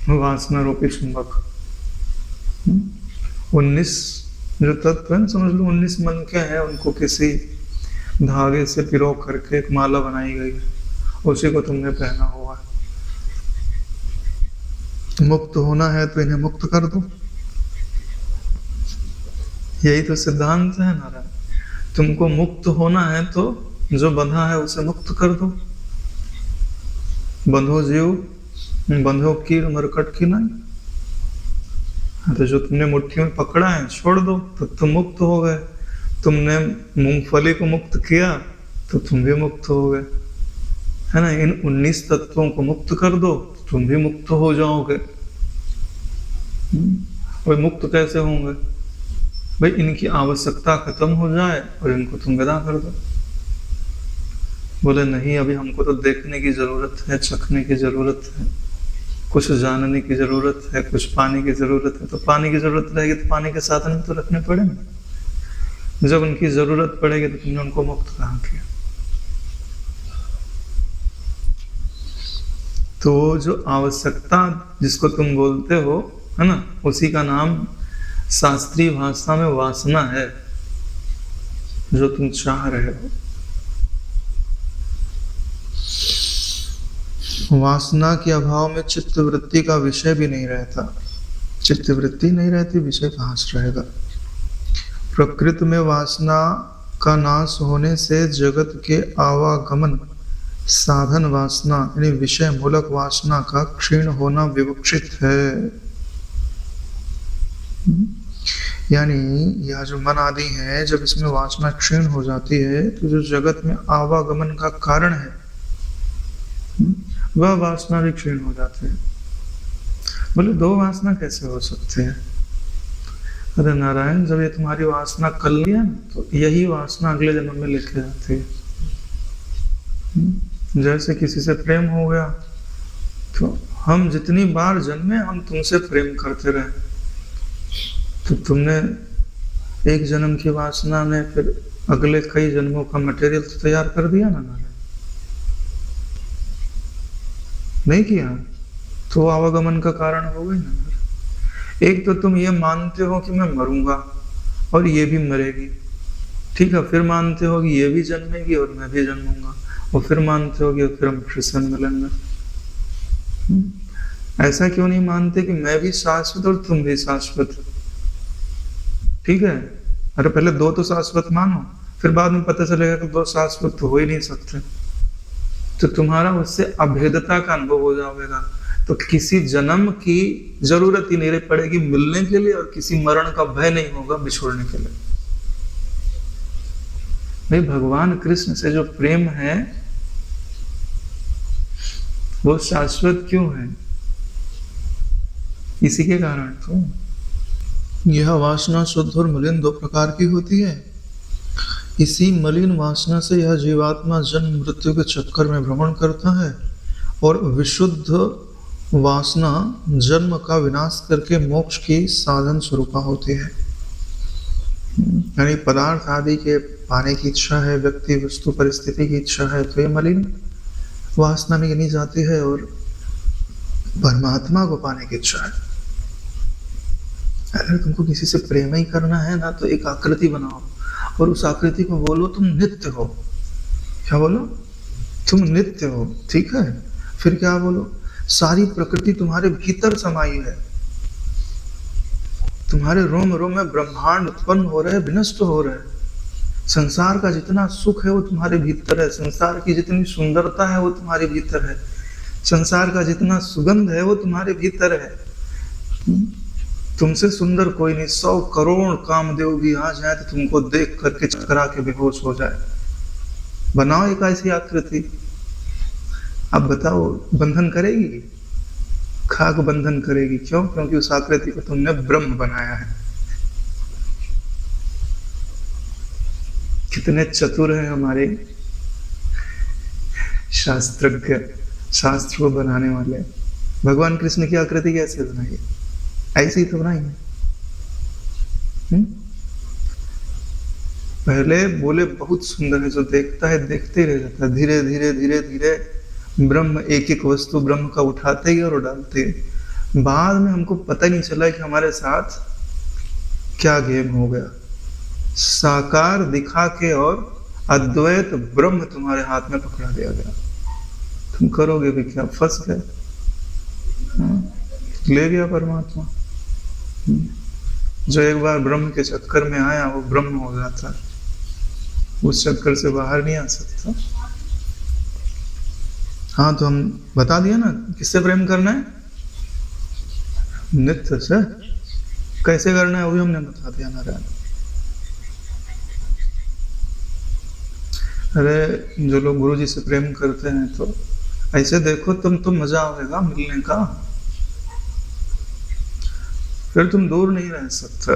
वासना रूपी चुंबक। 19 जो तत्व है, समझ लो 19 मन के हैं, उनको किसी धागे से पिरो करके एक माला बनाई गई है, उसी को तुमने पहना हुआ है। मुक्त होना है तो इन्हें मुक्त कर दो, यही तो सिद्धांत है नारायण। तुमको मुक्त होना है तो जो बंधा है उसे मुक्त कर दो। बंधो जीव, बंधो कीर मरकट की नहीं, तो जो तुमने मुट्ठी में पकड़ा है छोड़ दो तो तुम मुक्त हो गए। तुमने मूंगफली को मुक्त किया तो तुम भी मुक्त हो गए, है ना। इन 19 तत्वों को मुक्त कर दो तो तुम भी मुक्त हो जाओगे। और मुक्त कैसे होंगे भाई? इनकी आवश्यकता खत्म हो जाए और इनको तुम विदा कर दो। बोले नहीं, अभी हमको तो देखने की जरूरत है, चखने की जरूरत है, कुछ जानने की जरूरत है, कुछ पानी की जरूरत है। तो पानी की जरूरत रहेगी तो पानी के साधन तो रखने पड़ेंगे। जब उनकी जरूरत पड़ेगी तो तुमने उनको मुक्त कहाँ किया? तो जो आवश्यकता जिसको तुम बोलते हो, है ना, उसी का नाम शास्त्रीय भाषा में वासना है, जो तुम चाह रहे हो। वासना के अभाव में चित्त वृत्ति का विषय भी नहीं रहता। चित्त वृत्ति नहीं रहती, विषय कहाँ से रहेगा? प्रकृति में वासना का नाश होने से जगत के आवागमन साधन वासना यानी विषय मूलक वासना का क्षीण होना विवक्षित है। यानी यह जो मन आदि है, जब इसमें वासना क्षीण हो जाती है तो जो जगत में आवागमन का कारण है वह वासना भी क्षीण हो जाते हैं। बोले दो वासना कैसे हो सकते हैं? अरे नारायण, जब ये तुम्हारी वासना कर लिया ना तो यही वासना अगले जन्म में लेके जाती है। जैसे किसी से प्रेम हो गया तो हम जितनी बार जन्मे हम तुमसे प्रेम करते रहे, तो तुमने एक जन्म की वासना में फिर अगले कई जन्मों का मटेरियल तो तैयार कर दिया ना नारायण? नहीं किया तो आवागमन का कारण हो गई ना। एक तो तुम ये मानते हो कि मैं मरूंगा और ये भी मरेगी, ठीक है, फिर मानते हो कि ये भी जन्मेगी और मैं भी जन्मूंगा, और फिर मानते हो कि फिर हम फिर से मिलेंगे। ऐसा क्यों नहीं मानते कि मैं भी शाश्वत और तुम भी शाश्वत? ठीक है, अरे पहले दो तो शाश्वत मानो, फिर बाद में पता चलेगा कि दो शाश्वत तो हो ही नहीं सकते, तो तुम्हारा उससे अभेदता का अनुभव हो जाएगा। तो किसी जन्म की जरूरत ही नहीं पड़ेगी मिलने के लिए, और किसी मरण का भय नहीं होगा बिछोड़ने के लिए। भाई भगवान कृष्ण से जो प्रेम है वो शाश्वत क्यों है? इसी के कारण तो यह वासना शुद्ध और मलिन दो प्रकार की होती है। इसी मलिन वासना से यह जीवात्मा जन्म मृत्यु के चक्कर में भ्रमण करता है, और विशुद्ध वासना जन्म का विनाश करके मोक्ष की साधन स्वरूपा होती है। यानी पदार्थ आदि के पाने की इच्छा है, व्यक्ति वस्तु परिस्थिति की इच्छा है, तो ये मलिन वासना में गिनी जाती है। और परमात्मा को पाने की इच्छा है, अगर तुमको किसी से प्रेम ही करना है ना तो एक आकृति बनाओ और उस आकृति को बोलो तुम नित्य हो। क्या बोलो? तुम नित्य हो, ठीक है। फिर क्या बोलो? सारी प्रकृति तुम्हारे भीतर समाई है, तुम्हारे रोम रोम में ब्रह्मांड उत्पन्न हो रहे, विनष्ट हो रहे। संसार का जितना सुख है वो तुम्हारे भीतर है, संसार की जितनी सुंदरता है वो तुम्हारे भीतर है, संसार का जितना सुगंध है वो तुम्हारे भीतर है। तुमसे सुंदर कोई नहीं। 100 करोड़ कामदेव भी आ जाए तो तुमको देख करके चकरा के बेहोश हो जाए। बनाओ एक ऐसी आकृति, अब बताओ बंधन करेगी? खाक बंधन करेगी। क्यों? क्योंकि उस आकृति को तुमने ब्रह्म बनाया है। कितने चतुर हैं हमारे शास्त्रज्ञ, शास्त्र को बनाने वाले। भगवान कृष्ण की आकृति कैसे बनाई? ऐसे ही तो बनाई है। पहले बोले बहुत सुंदर है, जो देखता है देखते ही रह जाता है। धीरे धीरे धीरे धीरे ब्रह्म एक एक वस्तु ब्रह्म का उठाते ही और डालते ही। बाद में हमको पता ही नहीं चला कि हमारे साथ क्या गेम हो गया। साकार दिखा के और अद्वैत ब्रह्म तुम्हारे हाथ में पकड़ा दिया गया। तुम करोगे भी क्या? फंस गए। ले गया परमात्मा। जो एक बार ब्रह्म के चक्कर में आया वो ब्रह्म हो जाता है, उस चक्कर से बाहर नहीं आ सकता। हाँ, तो हम बता दिया ना किससे प्रेम करना है? नित्य से। कैसे करना है वो भी हमने बता दिया नारायण। अरे जो लोग गुरु जी से प्रेम करते हैं तो ऐसे देखो, तुम तो मजा आएगा मिलने का, फिर तुम दूर नहीं रह सकते।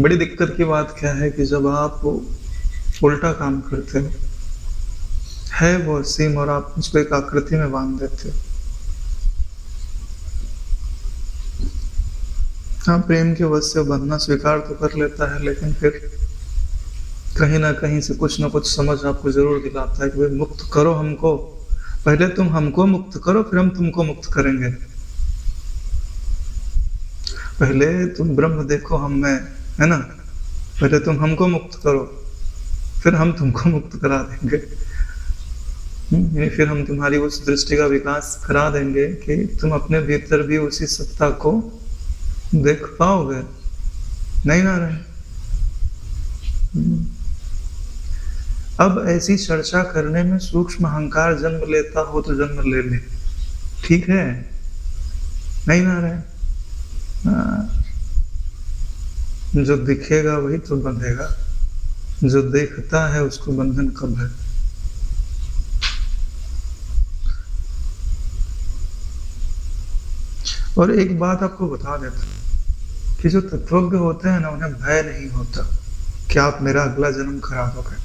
बड़ी दिक्कत की बात क्या है कि जब आप उल्टा काम करते हो, है वो सीम और आप उसको एक आकृति में बांध देते हो। हाँ, प्रेम के वश से बंधना स्वीकार तो कर लेता है, लेकिन फिर कहीं ना कहीं से कुछ ना कुछ समझ आपको जरूर दिलाता है कि भाई मुक्त करो हमको, पहले तुम हमको मुक्त करो फिर हम तुमको मुक्त करेंगे। पहले तुम ब्रह्म देखो हम में, है ना, पहले तुम हमको मुक्त करो फिर हम तुमको मुक्त करा देंगे। फिर हम तुम्हारी उस दृष्टि का विकास करा देंगे कि तुम अपने भीतर भी उसी सत्ता को देख पाओगे। नहीं ना रहे। अब ऐसी चर्चा करने में सूक्ष्म अहंकार जन्म लेता हो तो जन्म ले ले, ठीक है, नहीं ना रहे। जो दिखेगा वही तो बंधेगा, जो देखता है उसको बंधन कब है। और एक बात आपको बता देता हूं कि जो तत्वज्ञ होते हैं ना, उन्हें भय नहीं होता कि आप मेरा अगला जन्म करा दोगे।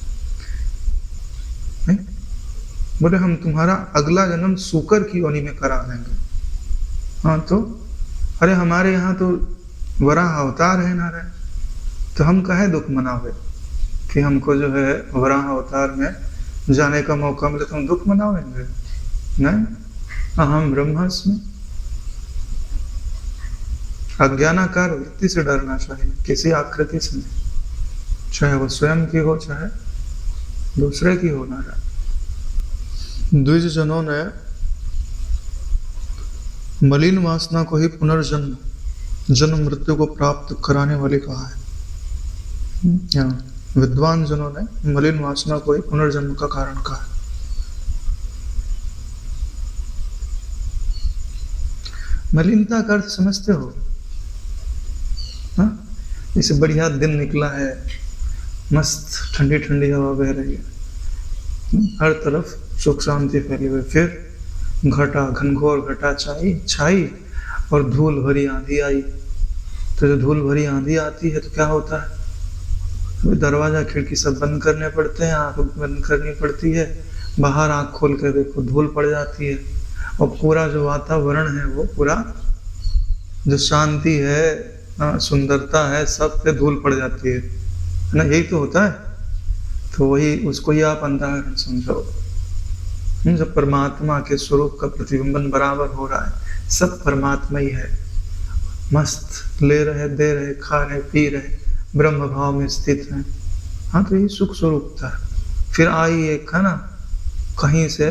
नहीं, बोले हम तुम्हारा अगला जन्म सूकर की योनि में करा देंगे। हाँ तो अरे हमारे यहाँ तो वराह अवतार है ना रहे, तो हम काहे दुख मनावे कि हमको जो है वराह अवतार में जाने का मौका मिले तो हम दुख मनावेंगे? नहीं, हम ब्रह्मास्मि। अज्ञानाकार व्यक्ति से डरना चाहिए, किसी आकृति से नहीं, चाहे वो स्वयं की हो चाहे दूसरे की हो। ना द्विज जनों ने मलिन वासना को ही पुनर्जन्म जन्म मृत्यु को प्राप्त कराने वाले कहा है। विद्वान जनों ने मलिन वासना को ही पुनर्जन्म का कारण कहा है। मलिनता का अर्थ समझते हो? जैसे बढ़िया दिन निकला है, मस्त ठंडी ठंडी हवा बह रही है, हर तरफ सुख शांति फैली हुई, फिर घटा, घनघोर घटा छाई और धूल भरी आंधी आई। तो जब धूल भरी आंधी आती है तो क्या होता है, तो दरवाजा खिड़की सब बंद करने पड़ते हैं, आंख बंद करनी पड़ती है, बाहर आंख खोल कर देखो धूल पड़ जाती है, और पूरा जो वातावरण है वो पूरा जो शांति है, सुंदरता है, सब पे धूल पड़ जाती है ना, यही तो होता है। तो वही उसको ही आप अंतःकरण समझो। जब परमात्मा के स्वरूप का प्रतिबिंबन बराबर हो रहा है, सब परमात्मा ही है, मस्त ले रहे, दे रहे, खा रहे, पी रहे, ब्रह्म भाव में स्थित है। हाँ तो ये सुख स्वरूप था। फिर आई एक है ना, कहीं से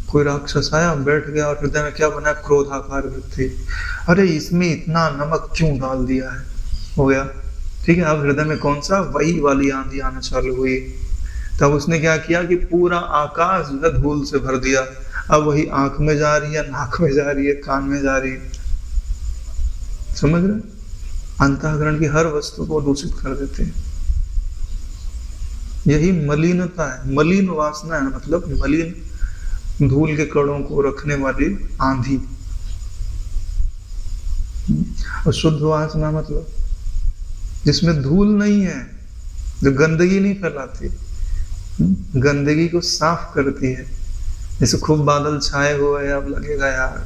कोई राक्षस आया, बैठ गया और हृदय में क्या बना, क्रोधाकार वृत्ति। अरे इसमें इतना नमक क्यों डाल दिया है, हो गया ठीक है। अब हृदय में कौन सा, वही वाली आंधी आना चालू हुई। तब उसने क्या किया कि पूरा आकाश जो है धूल से भर दिया। अब वही आंख में जा रही है, नाक में जा रही है, कान में जा रही है। समझ रहे? अंतःकरण की हर वस्तु को दूषित कर देते हैं। यही मलिनता है, मलिन वासना है, मतलब मलिन धूल के कणों को रखने वाली आंधी। और शुद्ध वासना मतलब जिसमें धूल नहीं है, जो गंदगी नहीं फैलाती, गंदगी को साफ करती है। जैसे खूब बादल छाए हुए हैं, अब लगेगा यार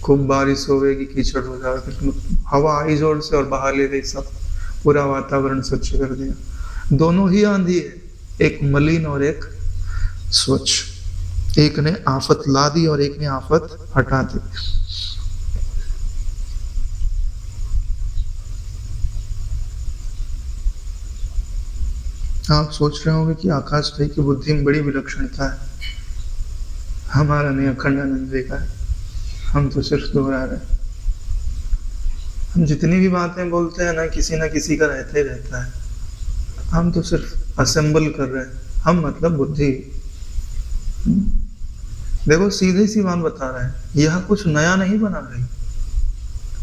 खूब बारिश होगी, कीचड़ हो जाएगा, हवा आई जोर से और बहा ले गई, सब पूरा वातावरण स्वच्छ कर दिया। दोनों ही आंधी है, एक मलिन और एक स्वच्छ। एक ने आफत ला दी और एक ने आफत हटा दी। आप सोच रहे होंगे कि आकाश भाई की बुद्धि में बड़ी विलक्षणता है, हमारा नहीं अखंडानंद जी का है, हम तो सिर्फ दोहरा रहे। हम जितनी भी बातें बोलते हैं ना किसी का रहता ही रहता है, हम तो सिर्फ असेंबल कर रहे हैं। हम मतलब बुद्धि। देखो सीधे सी बात बता रहे हैं, यह कुछ नया नहीं बना रही,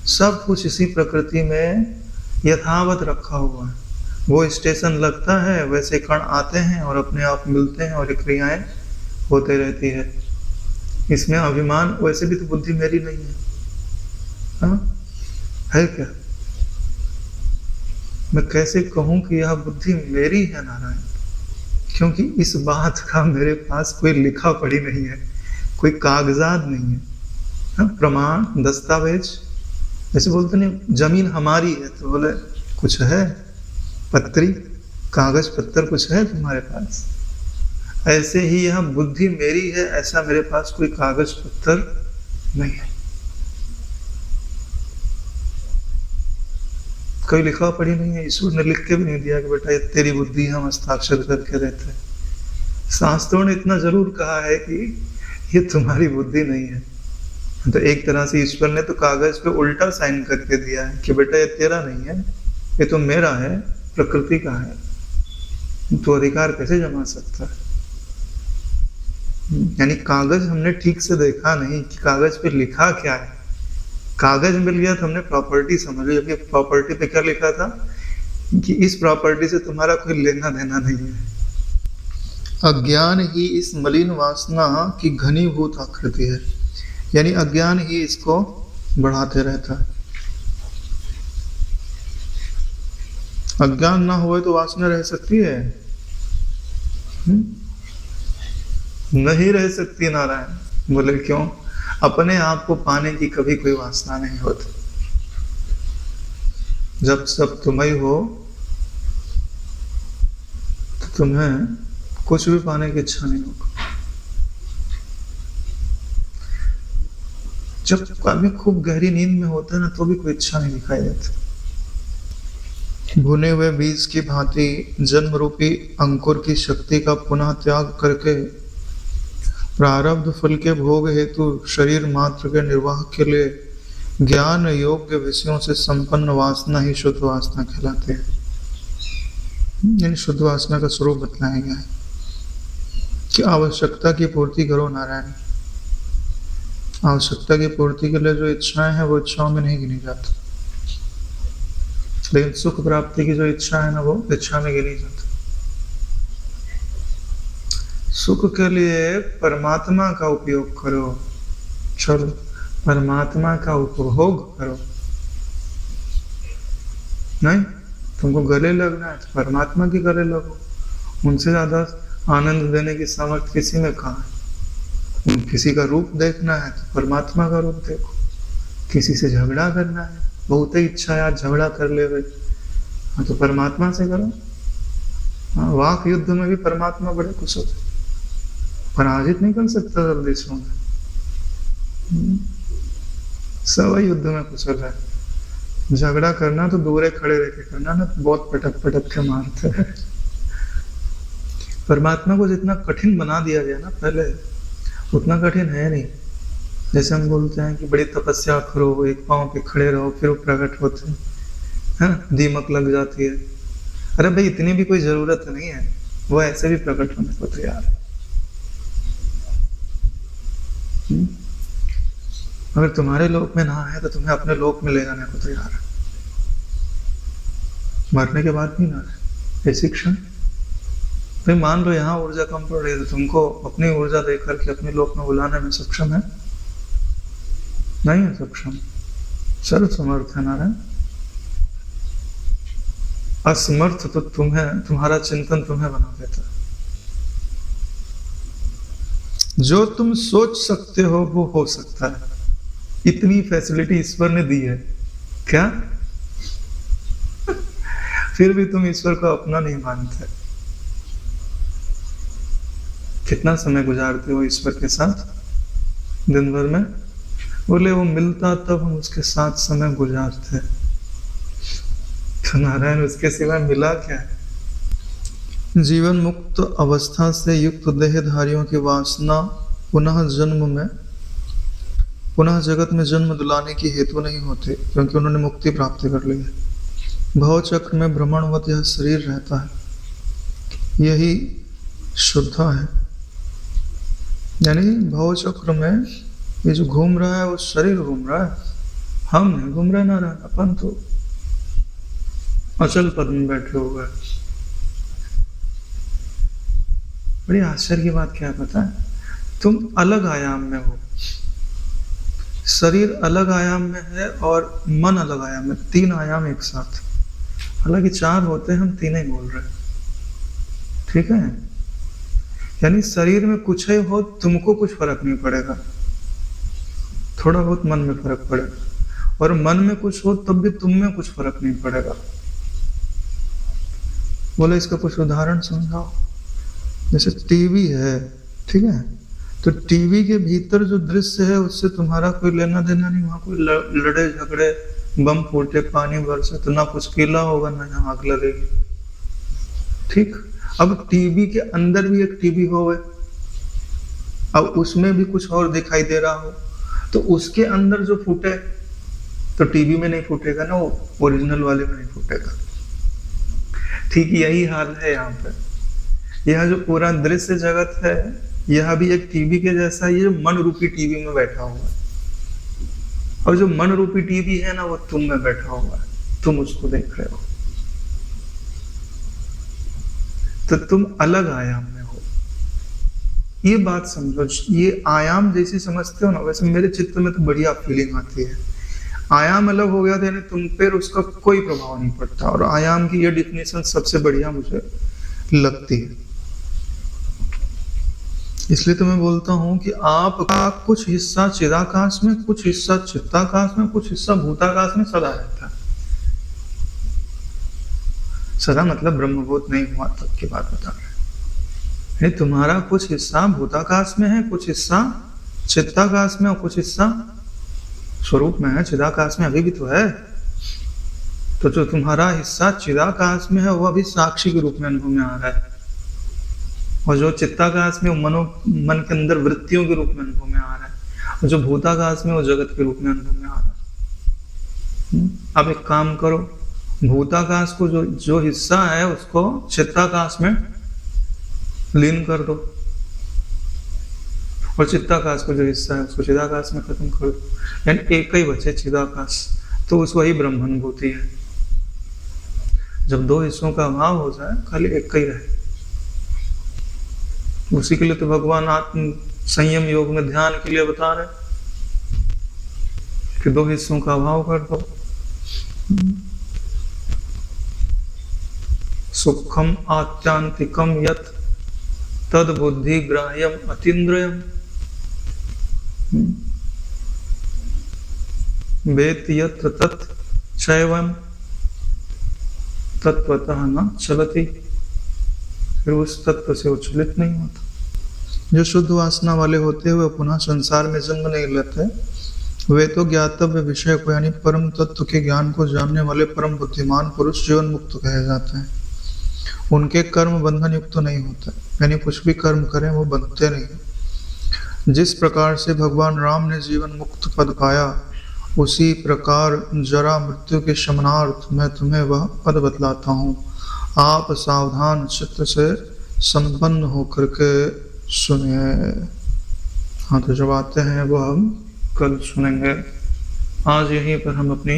सब कुछ इसी प्रकृति में यथावत रखा हुआ है। वो स्टेशन लगता है, वैसे कण आते हैं और अपने आप मिलते हैं और क्रियाएं होते रहती है। इसमें अभिमान, वैसे भी तो बुद्धि मेरी नहीं है, हाँ? है क्या? मैं कैसे कहूं कि यह बुद्धि मेरी है नारायण? क्योंकि इस बात का मेरे पास कोई लिखा पढ़ी नहीं है, कोई कागजात नहीं है, हाँ? प्रमाण, दस्तावेज जैसे बोलते नहीं जमीन हमारी है, तो बोले कुछ है पत्री कागज पत्तर कुछ है तुम्हारे पास? ऐसे ही यहाँ बुद्धि मेरी है, ऐसा मेरे पास कोई कागज पत्तर नहीं है। कोई लिखा पढ़ी नहीं है, ईश्वर ने लिख के भी नहीं दिया कि बेटा ये तेरी बुद्धि, हम हस्ताक्षर करके रहते हैं। शास्त्रों ने इतना जरूर कहा है कि ये तुम्हारी बुद्धि नहीं है। तो एक तरह से ईश्वर ने तो कागज पे उल्टा साइन करके दिया है कि बेटा ये तेरा नहीं है, ये तो मेरा है, प्रकृति का है, तो अधिकार कैसे जमा सकता है? यानी कागज हमने ठीक से देखा नहीं कि कागज पे लिखा क्या है। कागज मिल गया तो हमने प्रॉपर्टी समझ ली, जबकि प्रॉपर्टी पे क्या लिखा था कि इस प्रॉपर्टी से तुम्हारा कोई लेना देना नहीं है। अज्ञान ही इस मलिन वासना की घनीभूत आकृति है, यानी अज्ञान ही इसको बढ़ाते रहता है। अज्ञान ना हुए तो वासना रह सकती है? नहीं रह सकती नारायण। बोले क्यों? अपने आप को पाने की कभी कोई वासना नहीं होती। जब सब तुम ही हो तो तुम्हें कुछ भी पाने की इच्छा नहीं होगी। जब आदमी खूब गहरी नींद में होता है ना, तो भी कोई इच्छा नहीं दिखाई देती। भुने हुए बीज की भांति जन्म रूपी अंकुर की शक्ति का पुनः त्याग करके प्रारब्ध फल के भोग हेतु शरीर मात्र के निर्वाह के लिए ज्ञान योग्य विषयों से संपन्न वासना ही शुद्ध वासना कहलाते हैं। यानी शुद्ध वासना का स्वरूप बतलाया गया है कि आवश्यकता की पूर्ति करो नारायण। आवश्यकता की पूर्ति के लिए जो इच्छाएं हैं वो इच्छाओं में नहीं गिनी जाती, लेकिन सुख प्राप्ति की जो इच्छा है ना, वो इच्छा में गिनी जाती। सुख के लिए परमात्मा का उपयोग करो, चलो परमात्मा का उपभोग करो। नहीं, तुमको गले लगना है तो परमात्मा के गले लगो। उनसे ज्यादा आनंद देने की सामर्थ्य किसी में कहाँ है? किसी का रूप देखना है तो परमात्मा का रूप देखो। किसी से झगड़ा करना है, बहुत ही इच्छा है आज झगड़ा कर ले भाई, हाँ तो परमात्मा से करो। हाँ, वाक युद्ध में भी परमात्मा बड़े कुछ होते, पराजित नहीं कर सकता जल्दी से उन्हें। सब युद्ध में कुशल है। झगड़ा करना तो दूरे खड़े रह के करना ना, तो बहुत पटक पटक के मारते हैं। परमात्मा को जितना कठिन बना दिया गया ना पहले, उतना कठिन है नहीं। जैसे हम बोलते हैं कि बड़ी तपस्या करो, एक पांव पे खड़े रहो, फिर वो प्रकट होते हैं, है ना, दीमक लग जाती है। अरे भाई इतनी भी कोई जरूरत नहीं है, वो ऐसे भी प्रकट होने को तैयार है। अगर तुम्हारे लोक में ना है तो तुम्हें अपने लोक में ले जाने को तैयार है, मरने के बाद भी ना है। ऐसी क्षण भाई मान लो यहाँ ऊर्जा कम पड़ रही है, तो तुमको अपनी ऊर्जा देकर के अपने लोक में बुलाने में सक्षम है? नहीं है सक्षम। सर्व समर्थ है नारायण। असमर्थ तो तुम्हें, तुम्हारा चिंतन तुम्हें बना देता है। जो तुम सोच सकते हो वो हो सकता है, इतनी फैसिलिटी ईश्वर ने दी है। क्या? फिर भी तुम ईश्वर को अपना नहीं मानते। कितना समय गुजारते हो ईश्वर के साथ दिन भर में? बोले वो मिलता तब हम उसके साथ समय गुजारते। तो नारायण उसके सिवा मिला क्या है? जीवन मुक्त अवस्था से युक्त देहधारियों की वासना पुनः जगत में जन्म दिलाने की हेतु नहीं होते, क्योंकि उन्होंने मुक्ति प्राप्त कर ली है। भव चक्र में भ्रमणवत यह शरीर रहता है, यही शुद्ध है। यानी भव चक्र में ये जो घूम रहा है वो शरीर घूम रहा है, हम नहीं घूम रहे ना। अपन तो अचल पद में बैठे हुए। बड़ी आश्चर्य की बात क्या पता है? तुम अलग आयाम में हो, शरीर अलग आयाम में है और मन अलग आयाम में, तीन आयाम एक साथ। हालांकि चार होते हैं, हम तीन ही बोल रहे हैं, ठीक है। यानी शरीर में कुछ ही हो, तुमको कुछ फर्क नहीं पड़ेगा, थोड़ा बहुत मन में फर्क पड़ेगा। और मन में कुछ हो तब भी तुम में कुछ फर्क नहीं पड़ेगा। बोले इसका कुछ उदाहरण समझाओ। जैसे टीवी है, ठीक है, तो टीवी के भीतर जो दृश्य है उससे तुम्हारा कोई लेना देना नहीं। वहां कोई लड़े झगड़े, बम फूटे, पानी बरसे, तो ना कुछ कीला होगा ना यहाँ आग लगेगी। ठीक, अब टीवी के अंदर भी एक टीवी होवे, अब उसमें भी कुछ और दिखाई दे रहा हो, तो उसके अंदर जो फूटे तो टीवी में नहीं फूटेगा ना, वो ओरिजिनल वाले में नहीं फूटेगा। ठीक यही हाल है यहाँ पे। यह जो पूरा दृश्य जगत है यह भी एक टीवी के जैसा, ये मन रूपी टीवी में बैठा हुआ है, और जो मन रूपी टीवी है ना वो तुम में बैठा हुआ है, तुम उसको देख रहे हो। तो तुम अलग आयाम में हो, ये बात समझो। ये आयाम जैसी समझते हो ना, वैसे मेरे चित्त में तो बढ़िया फीलिंग आती है। आयाम अलग हो गया था यानी तुम पर उसका कोई प्रभाव नहीं पड़ता, और आयाम की ये डिफिनेशन सबसे बढ़िया मुझे लगती है। इसलिए तो मैं बोलता हूं कि आपका कुछ हिस्सा चिदाकाश में, कुछ हिस्सा चित्ताकाश में, कुछ हिस्सा भूताकाश में सदा रहता है। सदा मतलब ब्रह्मभूत नहीं हुआ तक की बात बता रहे हैं। तुम्हारा कुछ हिस्सा भूताकाश में है, कुछ हिस्सा चित्ताकाश में, और कुछ हिस्सा स्वरूप में है, चिदाकाश में अभी भी तो है। तो जो तुम्हारा हिस्सा चिदाकाश में है वो अभी साक्षी के रूप में अनुभव में आ रहा है, और जो चित्ताकाश में मन के अंदर वृत्तियों के रूप में अनुभव में आ रहा है, और जो भूताकाश में वो जगत के रूप में अनुभव में आ रहा है। अब एक काम करो, भूताकाश को जो हिस्सा है उसको चित्ताकाश में लीन कर दो, और चित्ताकाश को जो हिस्सा है उसको चिदाकाश में खत्म कर दो, यानी एक ही बचे चिदाकाश, तो उस वही ब्रह्मानुभूति है। जब दो हिस्सों का अभाव हो जाए खाली एक ही रहे, उसी के लिए तो भगवान आत्म संयम योग में ध्यान के लिए बता रहे कि दो हिस्सों का अभाव कर दो। सुखम आत्यांतिकम यत् तद बुद्धि ग्राह्यम अतीन्द्रियम वेत्ति यत्र तत् चैवम तत्वतः न चलति, फिर उस तत्व से उच्छलित नहीं होता। जो शुद्ध वासना वाले होते हैं वे पुनः संसार में जन्म नहीं लेते। वे तो ज्ञातव्य विषय को यानी परम तत्व के ज्ञान को जानने वाले परम बुद्धिमान पुरुष जीवन मुक्त कहे जाते हैं। उनके कर्म बंधन युक्त नहीं होते, यानी कुछ भी कर्म करें वो बंधते नहीं। जिस प्रकार से भगवान राम ने जीवन मुक्त पद पाया, उसी प्रकार जरा मृत्यु के शमनार्थ मैं तुम्हें वह पद बतलाता हूँ। आप सावधान चित्त से संपन्न होकर के सुनिए। हाँ, तो जब आते हैं वो हम कल सुनेंगे। आज यहीं पर हम अपनी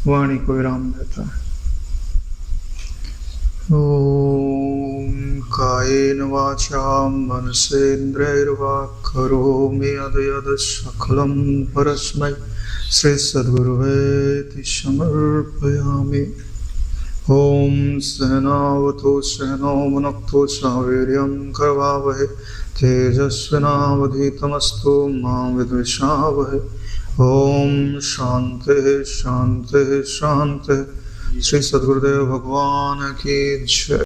वाणी को विराम देते हैं। ओम कायेन वाचा मनसेन्द्रियैर्वा करोमि यद्यत् सकलं परस्मै श्री सद्गुरुवे समर्पयामि। ओम सहनावतु सहनौ भुनक्तु सह वीर्यं करवावहै तेजस्विनावधीतमस्तु मा विद्विषावहै। ओम शांति शांति शांति। श्री सद्गुरुदेव भगवान की जय।